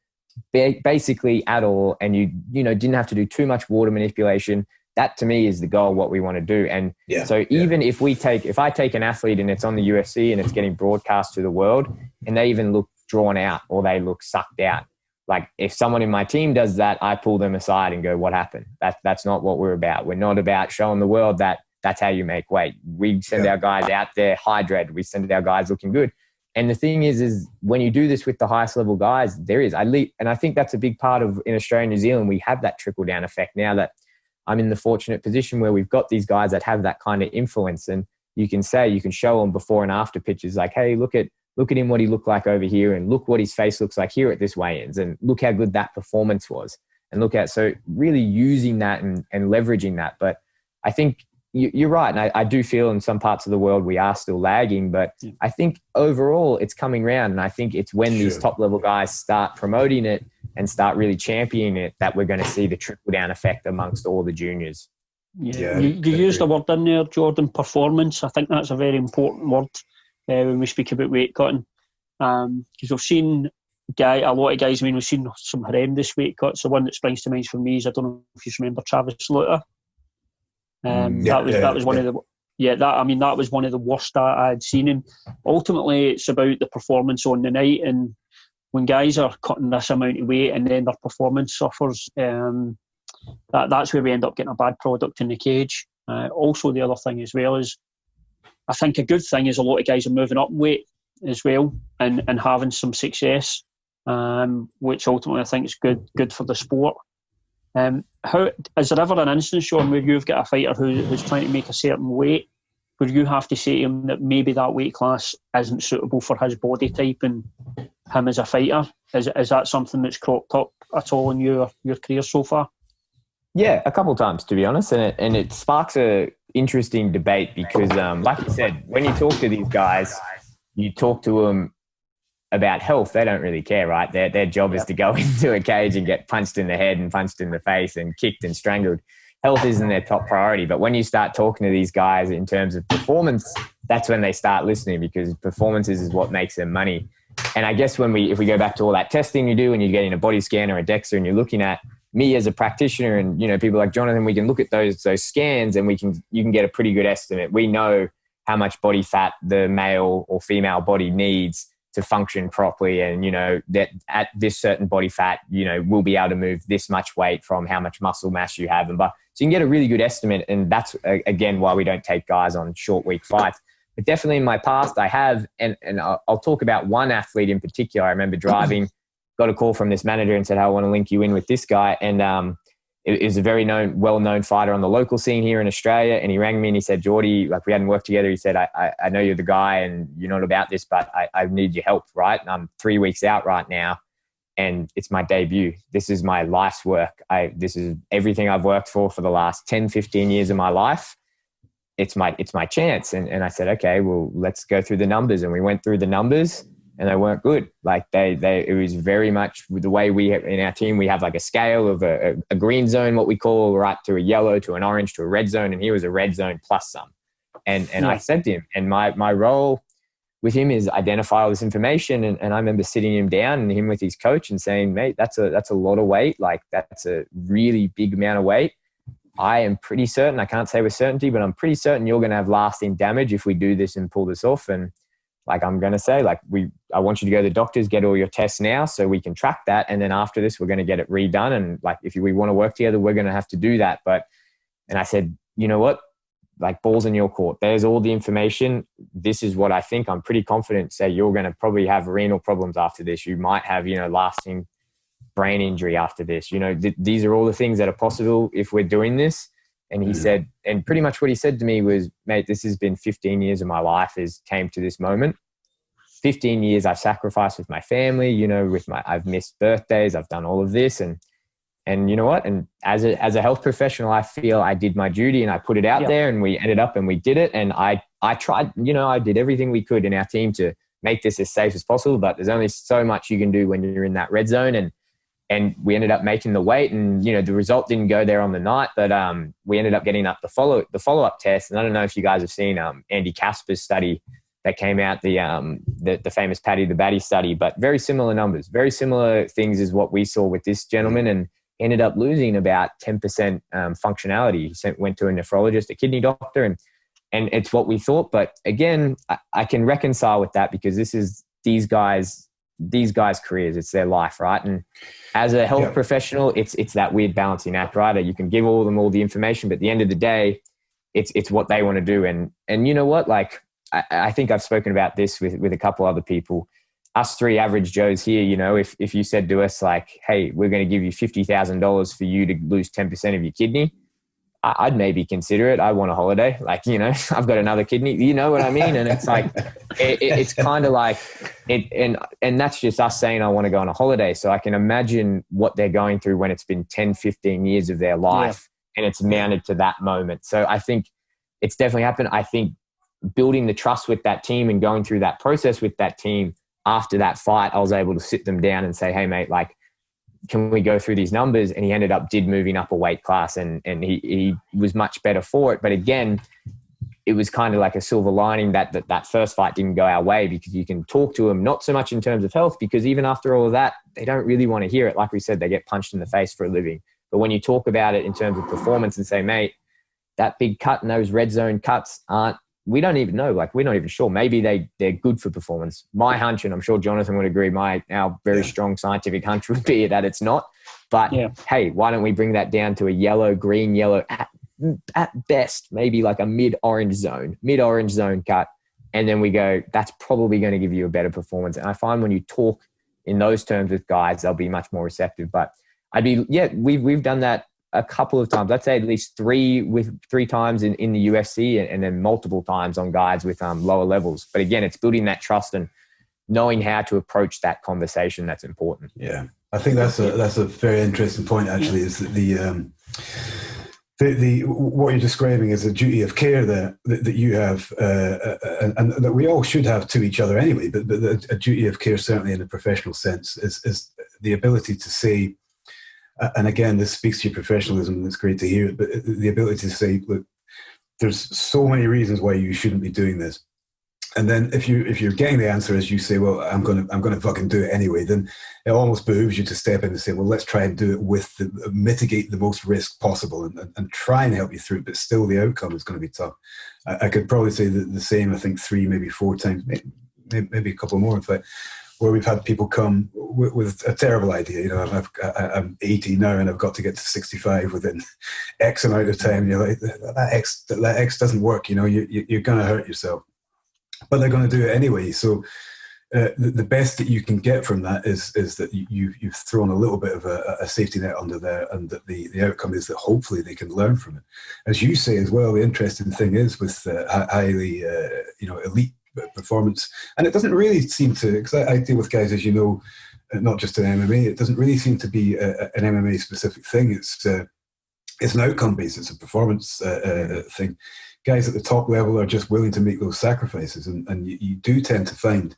Speaker 2: basically at all. And you didn't have to do too much water manipulation. That to me is the goal, what we want to do. And even if I take an athlete and it's on the UFC and it's getting broadcast to the world and they even look drawn out or they look sucked out, if someone in my team does that, I pull them aside and go, what happened? That's not what we're about. We're not about showing the world that that's how you make weight. We send our guys out there hydrated. We send our guys looking good. And the thing is when you do this with the highest level guys, and I think that's a big part of in Australia and New Zealand, we have that trickle down effect now that I'm in the fortunate position where we've got these guys that have that kind of influence. And you can show them before and after pictures hey, look at him, what he looked like over here, and look what his face looks like here at this weigh-ins, and look how good that performance was. And so really using that and leveraging that. But I think, you're right. And I do feel in some parts of the world we are still lagging, but I think overall it's coming around. And I think it's when these top level guys start promoting it and start really championing it that we're going to see the trickle down effect amongst all the juniors.
Speaker 1: Yeah, you used the word in there, Jordan, performance. I think that's a very important word when we speak about weight cutting. Because we've seen a lot of guys, we've seen some horrendous weight cuts. The one that springs to mind for me is, I don't know if you remember Travis Slaughter. That was one of the that was one of the worst I had seen. And ultimately, it's about the performance on the night. And when guys are cutting this amount of weight and then their performance suffers, that's where we end up getting a bad product in the cage. Also, the other thing as well is, I think a good thing is a lot of guys are moving up in weight as well and having some success, which ultimately I think is good for the sport. How is there ever an instance, Sean, where you've got a fighter who's trying to make a certain weight, where you have to say to him that maybe that weight class isn't suitable for his body type and him as a fighter? Is that something that's cropped up at all in your career so far?
Speaker 2: Yeah, a couple of times, to be honest, and it sparks a interesting debate because, like you said, when you talk to these guys, you talk to them about health. They don't really care, right? Their job is to go into a cage and get punched in the head and punched in the face and kicked and strangled. Health isn't their top priority. But when you start talking to these guys in terms of performance, that's when they start listening, because performance is what makes them money. And I guess if we go back to all that testing you do and you're getting a body scan or a DEXA and you're looking at me as a practitioner and, people like Jonathan, we can look at those scans and you can get a pretty good estimate. We know how much body fat the male or female body needs to function properly. And, that at this certain body fat, we'll be able to move this much weight from how much muscle mass you have. So you can get a really good estimate. And that's, again, why we don't take guys on short week fights. But definitely in my past, I have, and I'll talk about one athlete in particular. I remember driving, got a call from this manager and said, hey, I want to link you in with this guy. And it is a very well-known fighter on the local scene here in Australia. And he rang me and he said, Jordy, we hadn't worked together. He said, I know you're the guy and you're not about this, but I need your help, right? And I'm 3 weeks out right now and it's my debut. This is my life's work. This is everything I've worked for the last 10, 15 years of my life. It's my chance. And I said, okay, well, let's go through the numbers. And we went through the numbers and they weren't good. Like it was very much the way we have in our team, we have like a scale of a green zone, what we call, right, to a yellow, to an orange, to a red zone. And he was a red zone plus some. And I said to him, and my role with him is identify all this information. And I remember sitting him down and him with his coach and saying, mate, that's a lot of weight. Like that's a really big amount of weight. I am pretty certain, I can't say with certainty, but I'm pretty certain you're going to have lasting damage if we do this and pull this off. And like, I'm going to say, like, I want you to go to the doctors, get all your tests now so we can track that. And then after this, we're going to get it redone. And like, if we want to work together, we're going to have to do that. And I said, you know what? Like, balls in your court. There's all the information. This is what I think. I'm pretty confident. Say you're going to probably have renal problems after this. You might have, lasting brain injury after this. These are all the things that are possible if we're doing this. And he said, and pretty much what he said to me was, mate, this has been 15 years of my life came to this moment. 15 years I've sacrificed with my family, I've missed birthdays. I've done all of this. And you know what? And as a health professional, I feel I did my duty and I put it out there and we ended up and we did it. And I tried, I did everything we could in our team to make this as safe as possible, but there's only so much you can do when you're in that red zone. And we ended up making the weight and, the result didn't go there on the night, but we ended up getting up the follow-up test. And I don't know if you guys have seen Andy Casper's study that came out, the famous Paddy the Batty study, but very similar numbers, very similar things as what we saw with this gentleman, and ended up losing about 10% functionality. He went to a nephrologist, a kidney doctor, and it's what we thought. But again, I can reconcile with that because this is these guys' careers. It's their life, right? And as a health professional, it's that weird balancing act, right? You can give them all the information, but at the end of the day, it's what they want to do. And you know what? Like, I think I've spoken about this with a couple other people. Us three average Joes here, if you said to us like, hey, we're going to give you $50,000 for you to lose 10% of your kidney, I'd maybe consider it. I want a holiday. Like, I've got another kidney, you know what I mean? And it's like, it's kind of like it. And that's just us saying, I want to go on a holiday. So I can imagine what they're going through when it's been 10, 15 years of their life and it's mounted to that moment. So I think it's definitely happened. I think building the trust with that team and going through that process with that team after that fight, I was able to sit them down and say, hey, mate, like, can we go through these numbers? And he ended up moving up a weight class, and he was much better for it. But again, it was kind of like a silver lining that first fight didn't go our way, because you can talk to them, not so much in terms of health, because even after all of that, they don't really want to hear it. Like we said, they get punched in the face for a living. But when you talk about it in terms of performance and say, mate, that big cut and those red zone cuts we don't even know. Like, we're not even sure. Maybe they're good for performance. My hunch, and I'm sure Jonathan would agree, our very strong scientific hunch would be that it's not. But hey, why don't we bring that down to a yellow, green, yellow, at best, maybe like a mid-orange zone cut. And then we go, that's probably going to give you a better performance. And I find when you talk in those terms with guys, they'll be much more receptive. But we've done that a couple of times. I'd say at least three times in the UFC, and then multiple times on guys with lower levels. But again, it's building that trust and knowing how to approach that conversation that's important.
Speaker 3: Yeah, I think that's a very interesting point, actually, is that the what you're describing is a duty of care that you have, and that we all should have to each other anyway. But a duty of care, certainly in a professional sense, is the ability to say, and again, this speaks to your professionalism, and it's great to hear it, but the ability to say, look, there's so many reasons why you shouldn't be doing this. And then if you're getting the answer as you say, well, I'm gonna fucking do it anyway, then it almost behooves you to step in and say, well, let's try and do it with mitigate the most risk possible, and try and help you through it, but still the outcome is going to be tough. I could probably say the same, I think 3, maybe 4 times, maybe a couple more, in fact, where we've had people come with a terrible idea. You know, I'm 80 now and I've got to get to 65 within X amount of time. And you're like, that X doesn't work. You know, you're going to hurt yourself. But they're going to do it anyway. So the best that you can get from that is that you've thrown a little bit of a safety net under there, and that the outcome is that hopefully they can learn from it. As you say as well, the interesting thing is with highly elite performance, and it doesn't really seem to, because I deal with guys, as you know, not just in MMA, it doesn't really seem to be an MMA specific thing. It's an outcome based, it's a performance thing. Guys at the top level are just willing to make those sacrifices, and you do tend to find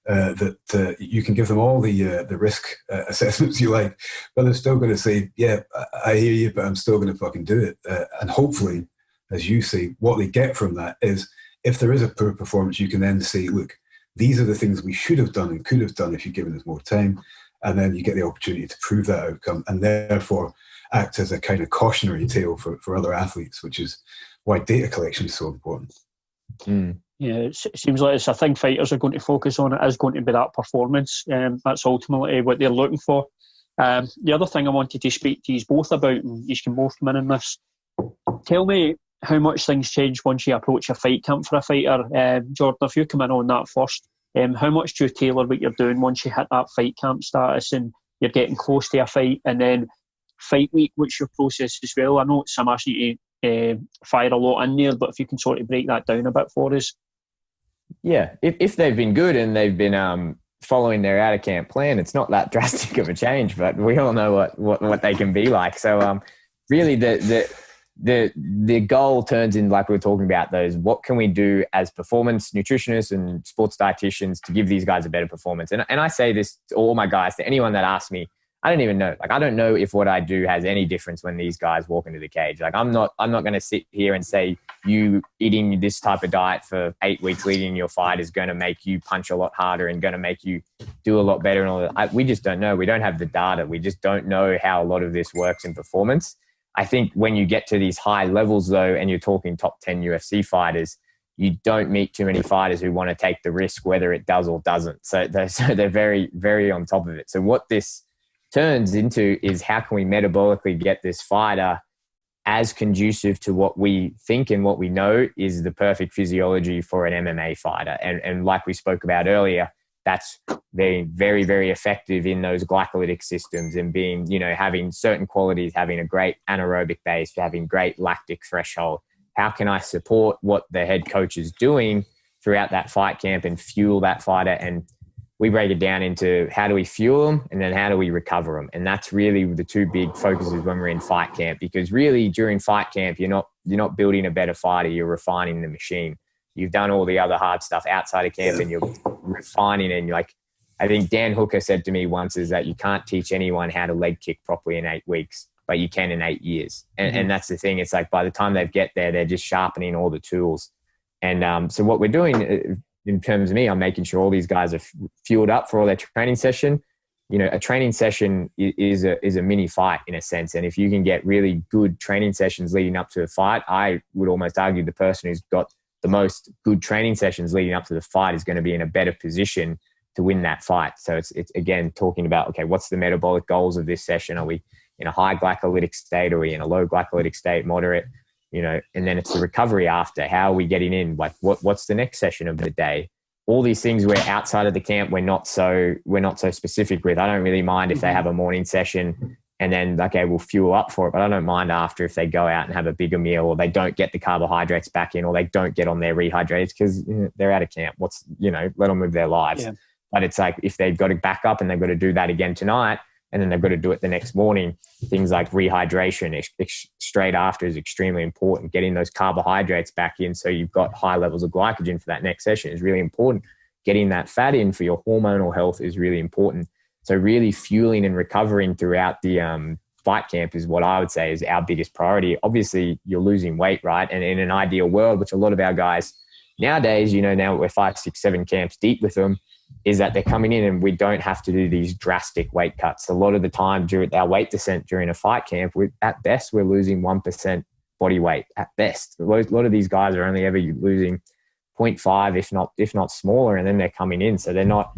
Speaker 3: that you can give them all the risk assessments you like, but they're still going to say, yeah, I hear you, but I'm still going to fucking do it. And hopefully, as you say, what they get from that is, if there is a poor performance, you can then say, look, these are the things we should have done and could have done if you'd given us more time. And then you get the opportunity to prove that outcome, and therefore act as a kind of cautionary tale for other athletes, which is why data collection is so important.
Speaker 1: Yeah, it seems like it's a thing fighters are going to focus on. It is going to be that performance. That's ultimately what they're looking for. The other thing I wanted to speak to you both about, and you can both come in on this, tell me how much things change once you approach a fight camp for a fighter. Jordan, if you come in on that first, how much do you tailor what you're doing once you hit that fight camp status and you're getting close to a fight, and then fight week, what's your process as well? I know I'm asking you to fire a lot in there, but if you can sort of break that down a bit for us.
Speaker 2: Yeah, if they've been good and they've been following their out of camp plan, it's not that drastic of a change, but we all know what they can be like. So really the goal turns in, like we were talking about, those, what can we do as performance nutritionists and sports dietitians to give these guys a better performance? And I say this to all my guys, to anyone that asks me, I don't even know. Like, I don't know if what I do has any difference when these guys walk into the cage. Like, I'm not going to sit here and say you eating this type of diet for 8 weeks leading your fight is going to make you punch a lot harder and going to make you do a lot better and all that. We just don't know. We don't have the data. We just don't know how a lot of this works in performance. I think when you get to these high levels, though, and you're talking top 10 UFC fighters, you don't meet too many fighters who want to take the risk, whether it does or doesn't. So they're very, very on top of it. So what this turns into is, how can we metabolically get this fighter as conducive to what we think and what we know is the perfect physiology for an MMA fighter. And like we spoke about earlier, that's being very, very effective in those glycolytic systems and being, having certain qualities, having a great anaerobic base, having great lactic threshold. How can I support what the head coach is doing throughout that fight camp and fuel that fighter and we break it down into how do we fuel them and then how do we recover them. And that's really the two big focuses when we're in fight camp, because really during fight camp, you're not building a better fighter, you're refining the machine. You've done all the other hard stuff outside of camp and you're refining. And like, I think Dan Hooker said to me once is that you can't teach anyone how to leg kick properly in 8 weeks, but you can in 8 years. And that's the thing. It's like by the time they get there, they're just sharpening all the tools. And so what we're doing in terms of me, I'm making sure all these guys are fueled up for all their training session. You know, a training session is a mini fight in a sense. And if you can get really good training sessions leading up to a fight, I would almost argue the person who's got the most good training sessions leading up to the fight is going to be in a better position to win that fight. So it's again, talking about, okay, what's the metabolic goals of this session? Are we in a high glycolytic state? Are we in a low glycolytic state, moderate? You know, and then it's the recovery after. How are we getting in? Like, what's the next session of the day? All these things we're outside of the camp, we're not so specific with. I don't really mind if they have a morning session and then, okay, we'll fuel up for it. But I don't mind after if they go out and have a bigger meal or they don't get the carbohydrates back in or they don't get on their rehydrates because they're out of camp. Let them live their lives. Yeah. But it's like if they've got to back up and they've got to do that again tonight, and then they've got to do it the next morning, things like rehydration straight after is extremely important. Getting those carbohydrates back in so you've got high levels of glycogen for that next session is really important. Getting that fat in for your hormonal health is really important. So really fueling and recovering throughout the fight camp is what I would say is our biggest priority. Obviously, you're losing weight, right? And in an ideal world, which a lot of our guys nowadays, now we're 5, 6, 7 camps deep with them, is that they're coming in and we don't have to do these drastic weight cuts. A lot of the time during our weight descent during a fight camp, at best, we're losing 1% body weight at best. A lot of these guys are only ever losing 0.5, if not smaller, and then they're coming in. So they're not,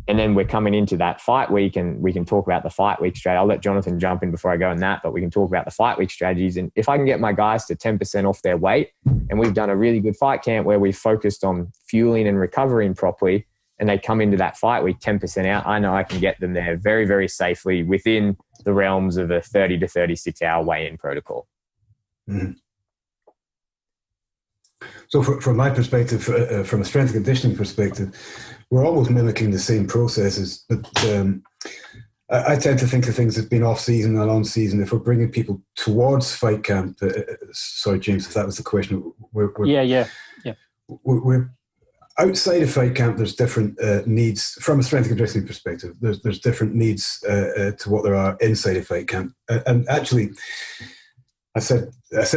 Speaker 2: and then we're coming into that fight week and we can talk about the fight week strategy. I'll let Jonathan jump in before I go on that, but we can talk about the fight week strategies. And if I can get my guys to 10% off their weight, and we've done a really good fight camp where we focused on fueling and recovering properly, and they come into that fight week 10% out, I know I can get them there very, very safely within the realms of a 30 to 36 hour weigh-in protocol.
Speaker 3: Mm-hmm. So from my perspective, from a strength and conditioning perspective, we're almost mimicking the same processes, but I tend to think of things as being off-season and on-season. If we're bringing people towards fight camp, sorry, James, if that was the question.
Speaker 1: Yeah.
Speaker 3: We're outside of fight camp, there's different needs from a strength and conditioning perspective. There's different needs to what there are inside of fight camp. And actually, I said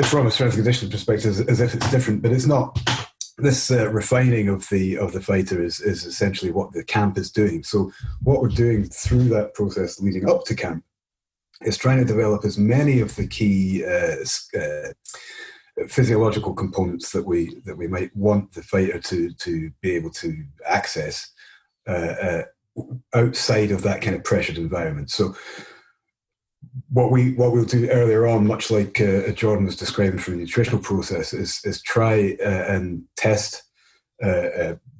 Speaker 3: from a strength and conditioning perspective as if it's different, but it's not. This refining of the fighter is essentially what the camp is doing. So what we're doing through that process leading up to camp is trying to develop as many of the key physiological components that we might want the fighter to be able to access outside of that kind of pressured environment. So what we'll do earlier on, much like Jordan was describing from the nutritional process, is try and test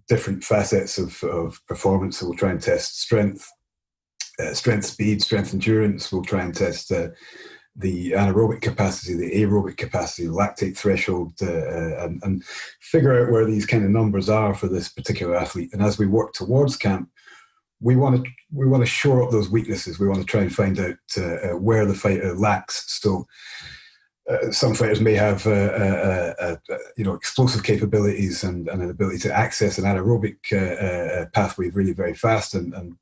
Speaker 3: different facets of performance. So we'll try and test strength, speed, strength endurance. We'll try and test the anaerobic capacity, the aerobic capacity, lactate threshold, and figure out where these kind of numbers are for this particular athlete. And as we work towards camp, we want to shore up those weaknesses. We want to try and find out where the fighter lacks. So some fighters may have explosive capabilities and an ability to access an anaerobic pathway really very fast, and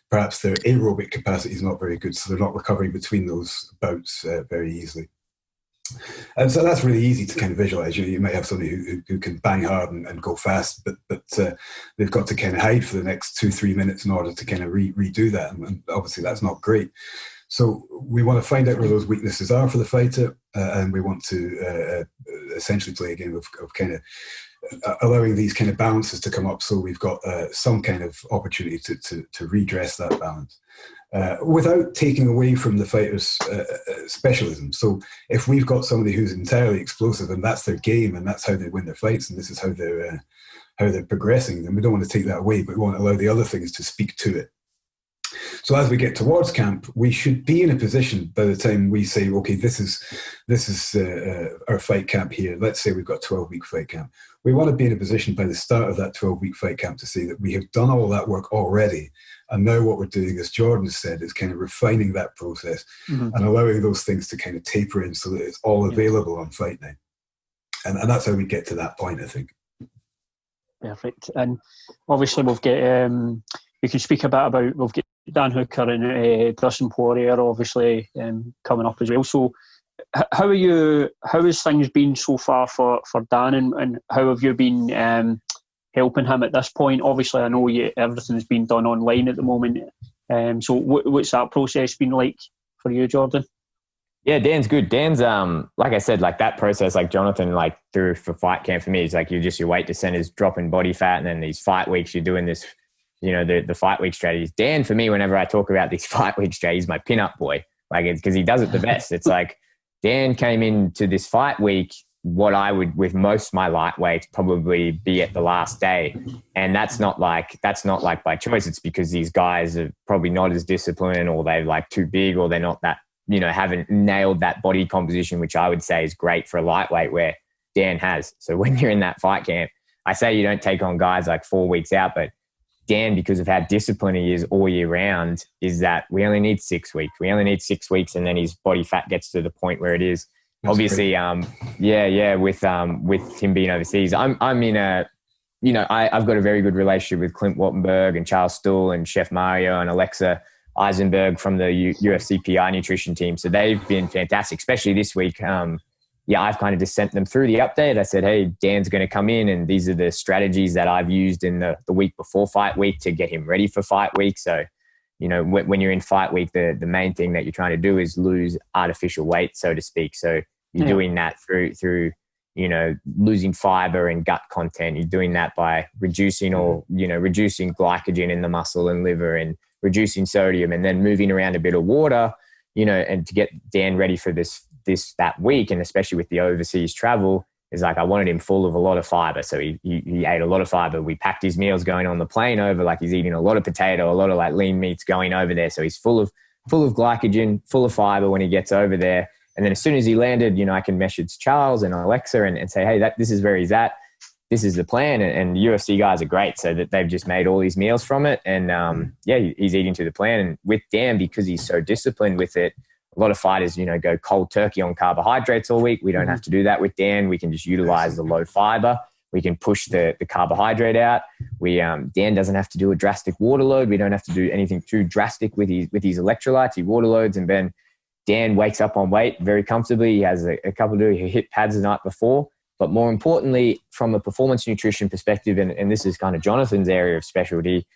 Speaker 3: perhaps their aerobic capacity is not very good, so they're not recovering between those bouts very easily. And so that's really easy to kind of visualize. You might have somebody who can bang hard and go fast, but they've got to kind of hide for the next 2-3 minutes in order to kind of redo that, and obviously that's not great. So we want to find out where those weaknesses are for the fighter, and we want to essentially play a game of kind of allowing these kind of balances to come up, so we've got some kind of opportunity to redress that balance without taking away from the fighter's specialism. So if we've got somebody who's entirely explosive and that's their game and that's how they win their fights and this is how they're progressing, then we don't want to take that away, but we want to allow the other things to speak to it. So as we get towards camp, we should be in a position by the time we say, okay, this is our fight camp here. Let's say we've got a 12-week fight camp. We want to be in a position by the start of that 12-week fight camp to say that we have done all that work already. And now what we're doing, as Jordan said, is kind of refining that process and allowing those things to kind of taper in so that it's all available on fight night. And that's how we get to that point, I think.
Speaker 1: Perfect. And obviously we've got, we can speak a bit about, we've got Dan Hooker and Dustin Poirier obviously coming up as well. So how has things been so far for Dan, and how have you been helping him at this point? Obviously I know everything's been done online at the moment. So what's that process been like for you, Jordan?
Speaker 2: Yeah, Dan's good. Dan's, like I said, like that process, like Jonathan, like through for fight camp for me, is like your weight descent is dropping body fat, and then these fight weeks, you're doing this, the fight week strategies. Dan, for me, whenever I talk about these fight week strategies, my pin-up boy, like it's because he does it the best. It's like Dan came into this fight week, what I would, with most of my lightweights, probably be at the last day. And that's not like by choice. It's because these guys are probably not as disciplined, or they're like too big, or they're not that, haven't nailed that body composition, which I would say is great for a lightweight, where Dan has. So when you're in that fight camp, I say you don't take on guys like 4 weeks out, but Dan, because of how disciplined he is all year round, is that we only need 6 weeks. We only need 6 weeks, and then his body fat gets to the point where it is. That's obviously, great. With him being overseas, I'm in a, I've got a very good relationship with Clint Wattenberg and Charles Stuhl and Chef Mario and Alexa Eisenberg from the UFC PR nutrition team. So they've been fantastic, especially this week. I've kind of just sent them through the update. I said, hey, Dan's going to come in, and these are the strategies that I've used in the week before fight week to get him ready for fight week. So, when you're in fight week, the main thing that you're trying to do is lose artificial weight, so to speak. So you're doing that through losing fiber and gut content. You're doing that by reducing glycogen in the muscle and liver, and reducing sodium, and then moving around a bit of water, and to get Dan ready for that week. And especially with the overseas travel, is like, I wanted him full of a lot of fiber. So he ate a lot of fiber. We packed his meals going on the plane over, like he's eating a lot of potato, a lot of like lean meats going over there. So he's full of glycogen, full of fiber when he gets over there. And then as soon as he landed, I can message Charles and Alexa and say, hey, this is where he's at. This is the plan. And the UFC guys are great, so that they've just made all these meals from it. And he's eating to the plan. And with Dan, because he's so disciplined with it, a lot of fighters, go cold turkey on carbohydrates all week. We don't have to do that with Dan. We can just utilize the low fiber. We can push the carbohydrate out. Dan doesn't have to do a drastic water load. We don't have to do anything too drastic with his electrolytes. He water loads, and then Dan wakes up on weight very comfortably. He has a couple of he hit pads the night before. But more importantly, from a performance nutrition perspective, and this is kind of Jonathan's area of specialty,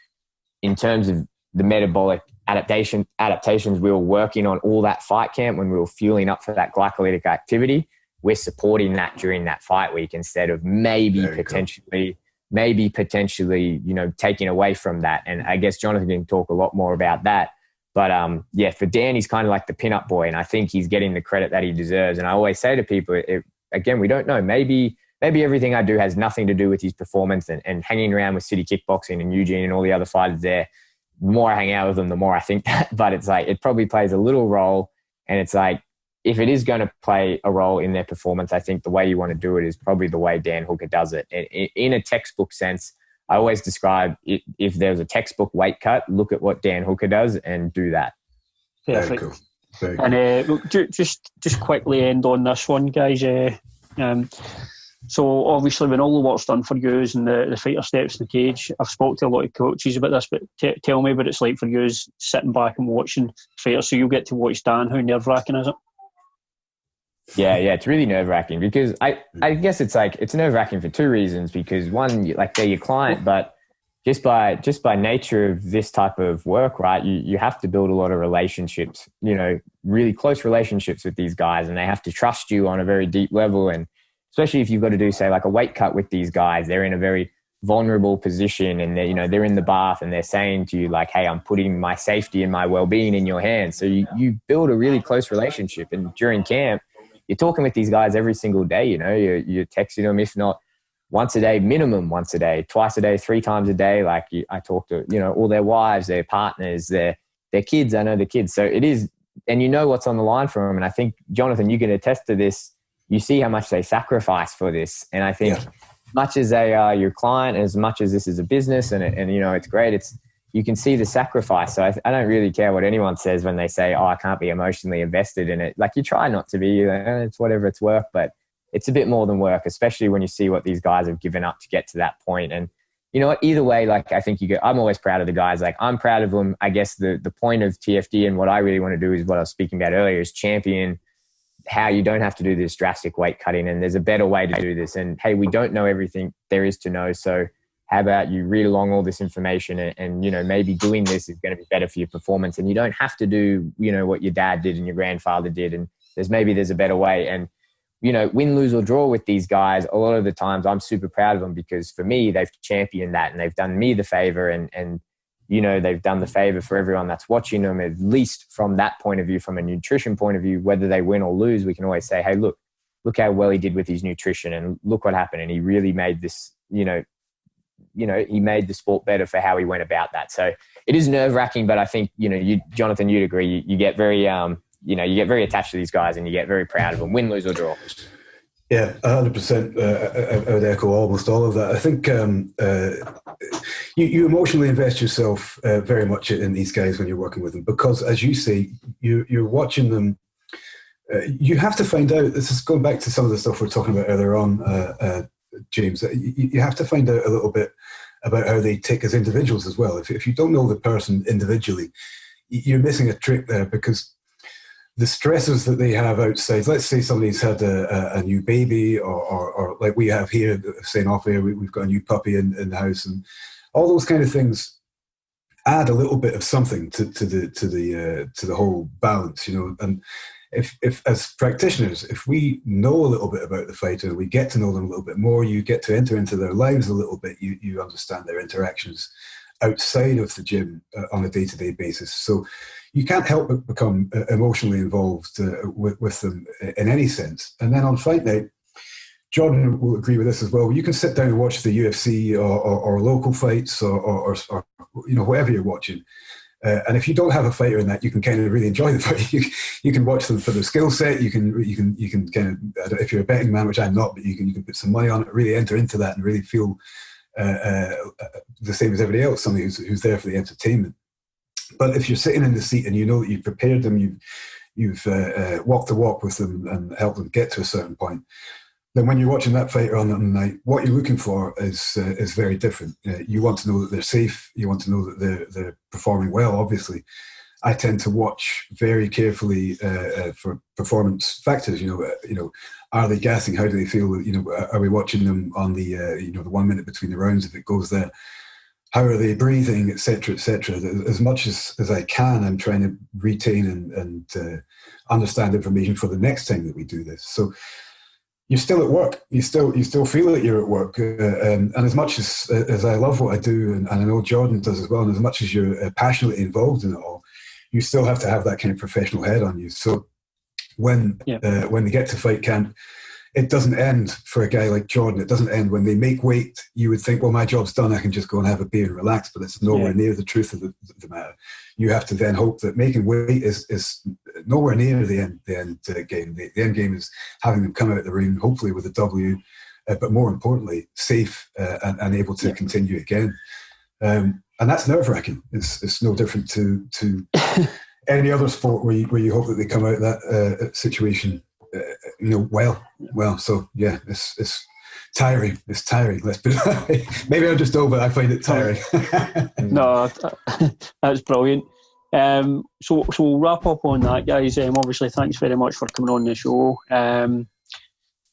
Speaker 2: in terms of the metabolic adaptations we were working on all that fight camp when we were fueling up for that glycolytic activity, we're supporting that during that fight week, instead of maybe potentially, taking away from that. And I guess Jonathan can talk a lot more about that. But for Dan, he's kind of like the pin-up boy, and I think he's getting the credit that he deserves. And I always say to people, again, we don't know. Maybe everything I do has nothing to do with his performance, and hanging around with City Kickboxing and Eugene and all the other fighters there. The more I hang out with them, the more I think that. But it's like, it probably plays a little role. And it's like, if it is going to play a role in their performance, I think the way you want to do it is probably the way Dan Hooker does it. And in a textbook sense, I always describe it, if there's a textbook weight cut, look at what Dan Hooker does and do that.
Speaker 1: Perfect. Very cool. Very cool. And just quickly end on this one, guys. So obviously when all the work's done for you and the fighter steps in the cage, I've spoken to a lot of coaches about this, but tell me what it's like for you sitting back and watching fighters. So you'll get to watch Dan. How nerve-wracking is it?
Speaker 2: Yeah, it's really nerve-wracking, because I guess it's nerve-wracking for two reasons. Because one, like, they're your client, but just by nature of this type of work, right, you have to build a lot of relationships, really close relationships with these guys, and they have to trust you on a very deep level. And especially if you've got to do, say, like a weight cut with these guys, they're in a very vulnerable position, and they're in the bath, and they're saying to you, like, hey, I'm putting my safety and my well-being in your hands. So you build a really close relationship. And during camp, you're talking with these guys every single day. You're texting them, if not once a day, minimum once a day, twice a day, 3 times a day. Like, I talk to, all their wives, their partners, their they're kids. I know the kids. So it is, and you know what's on the line for them. And I think, Jonathan, you can attest to this. You see how much they sacrifice for this. And I think much as they are your client, as much as this is a business and you know, it's great, you can see the sacrifice. So I don't really care what anyone says when they say, oh, I can't be emotionally invested in it. Like, you try not to be, it's whatever, it's work, but it's a bit more than work, especially when you see what these guys have given up to get to that point. And you know what, either way, like, I think I'm always proud of the guys. Like, I'm proud of them. I guess the point of TFD and what I really want to do is what I was speaking about earlier, is champion how you don't have to do this drastic weight cutting, and there's a better way to do this. And hey, we don't know everything there is to know. So how about you read along all this information and you know, maybe doing this is going to be better for your performance, and you don't have to do, you know, what your dad did and your grandfather did. And there's a better way. And, you know, win, lose or draw with these guys, a lot of the times I'm super proud of them, because for me, they've championed that and they've done me the favor, and you know, they've done the favor for everyone that's watching them, at least from that point of view, from a nutrition point of view. Whether they win or lose, we can always say, hey, look how well he did with his nutrition, and look what happened. And he really made this, you know, he made the sport better for how he went about that. So it is nerve-wracking, but I think, you know, Jonathan, you'd agree, you get very, you know, you get very attached to these guys and you get very proud of them, win, lose or draw.
Speaker 3: Yeah, 100%. I would echo almost all of that. I think you emotionally invest yourself very much in these guys when you're working with them, because, as you say, you're watching them. You have to find out, this is going back to some of the stuff we we're talking about earlier on, James, you have to find out a little bit about how they tick as individuals as well. If you don't know the person individually, you're missing a trick there, because the stresses that they have outside, let's say somebody's had a new baby, or like we have here, saying off air, we've got a new puppy in the house, and all those kind of things add a little bit of something to the whole balance, you know. And if as practitioners, if we know a little bit about the fighter, we get to know them a little bit more, you get to enter into their lives a little bit, you understand their interactions outside of the gym on a day-to-day basis. So you can't help but become emotionally involved with them in any sense. And then on fight night, Jordan will agree with this as well. You can sit down and watch the UFC or local fights or you know, whatever you're watching. And if you don't have a fighter in that, you can kind of really enjoy the fight. You can watch them for their skill set. You can kind of, if you're a betting man, which I'm not, but you can put some money on it, really enter into that and really feel the same as everybody else, somebody who's there for the entertainment. But if you're sitting in the seat and you know that you've prepared them, you've walked the walk with them and helped them get to a certain point, then when you're watching that fighter on the night, what you're looking for is very different. You want to know that they're safe. You want to know that they're performing well. Obviously, I tend to watch very carefully for performance factors. You know, are they gassing? How do they feel? You know, are we watching them on the the 1 minute between the rounds if it goes there? How are they breathing, etc., etc. As much as I can, I'm trying to retain and understand information for the next time that we do this. So you're still at work. You still feel that you're at work. And as much as I love what I do, and I know Jordan does as well, and as much as you're passionately involved in it all, you still have to have that kind of professional head on you. So when they get to fight camp, it doesn't end for a guy like Jordan. It doesn't end when they make weight. You would think, well, my job's done. I can just go and have a beer and relax. But it's nowhere near the truth of the matter. You have to then hope that making weight is nowhere near the end game. The end game is having them come out of the ring, hopefully with a W, but more importantly, safe and able to continue again. And that's nerve-wracking. It's no different to any other sport where you hope that they come out of that situation well. So yeah, it's tiring. It's tiring. Let's put it that way. Maybe I'm just over. I find it tiring.
Speaker 1: No, that's brilliant. So we'll wrap up on that, guys. Obviously, thanks very much for coming on the show.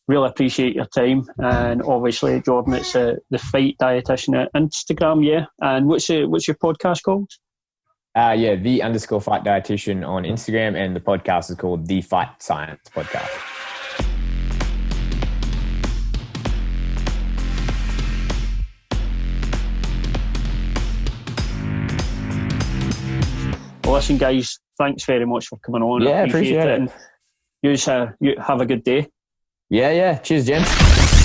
Speaker 1: Really appreciate your time. And obviously, Jordan, it's the Fight Dietitian at Instagram, yeah. And what's your podcast called?
Speaker 2: the_Fight Dietitian on Instagram, and the podcast is called The Fight Science Podcast.
Speaker 1: Well, listen, guys, thanks very much for coming on.
Speaker 2: Yeah, appreciate it.
Speaker 1: And you have a good day.
Speaker 2: Yeah. Cheers, gents.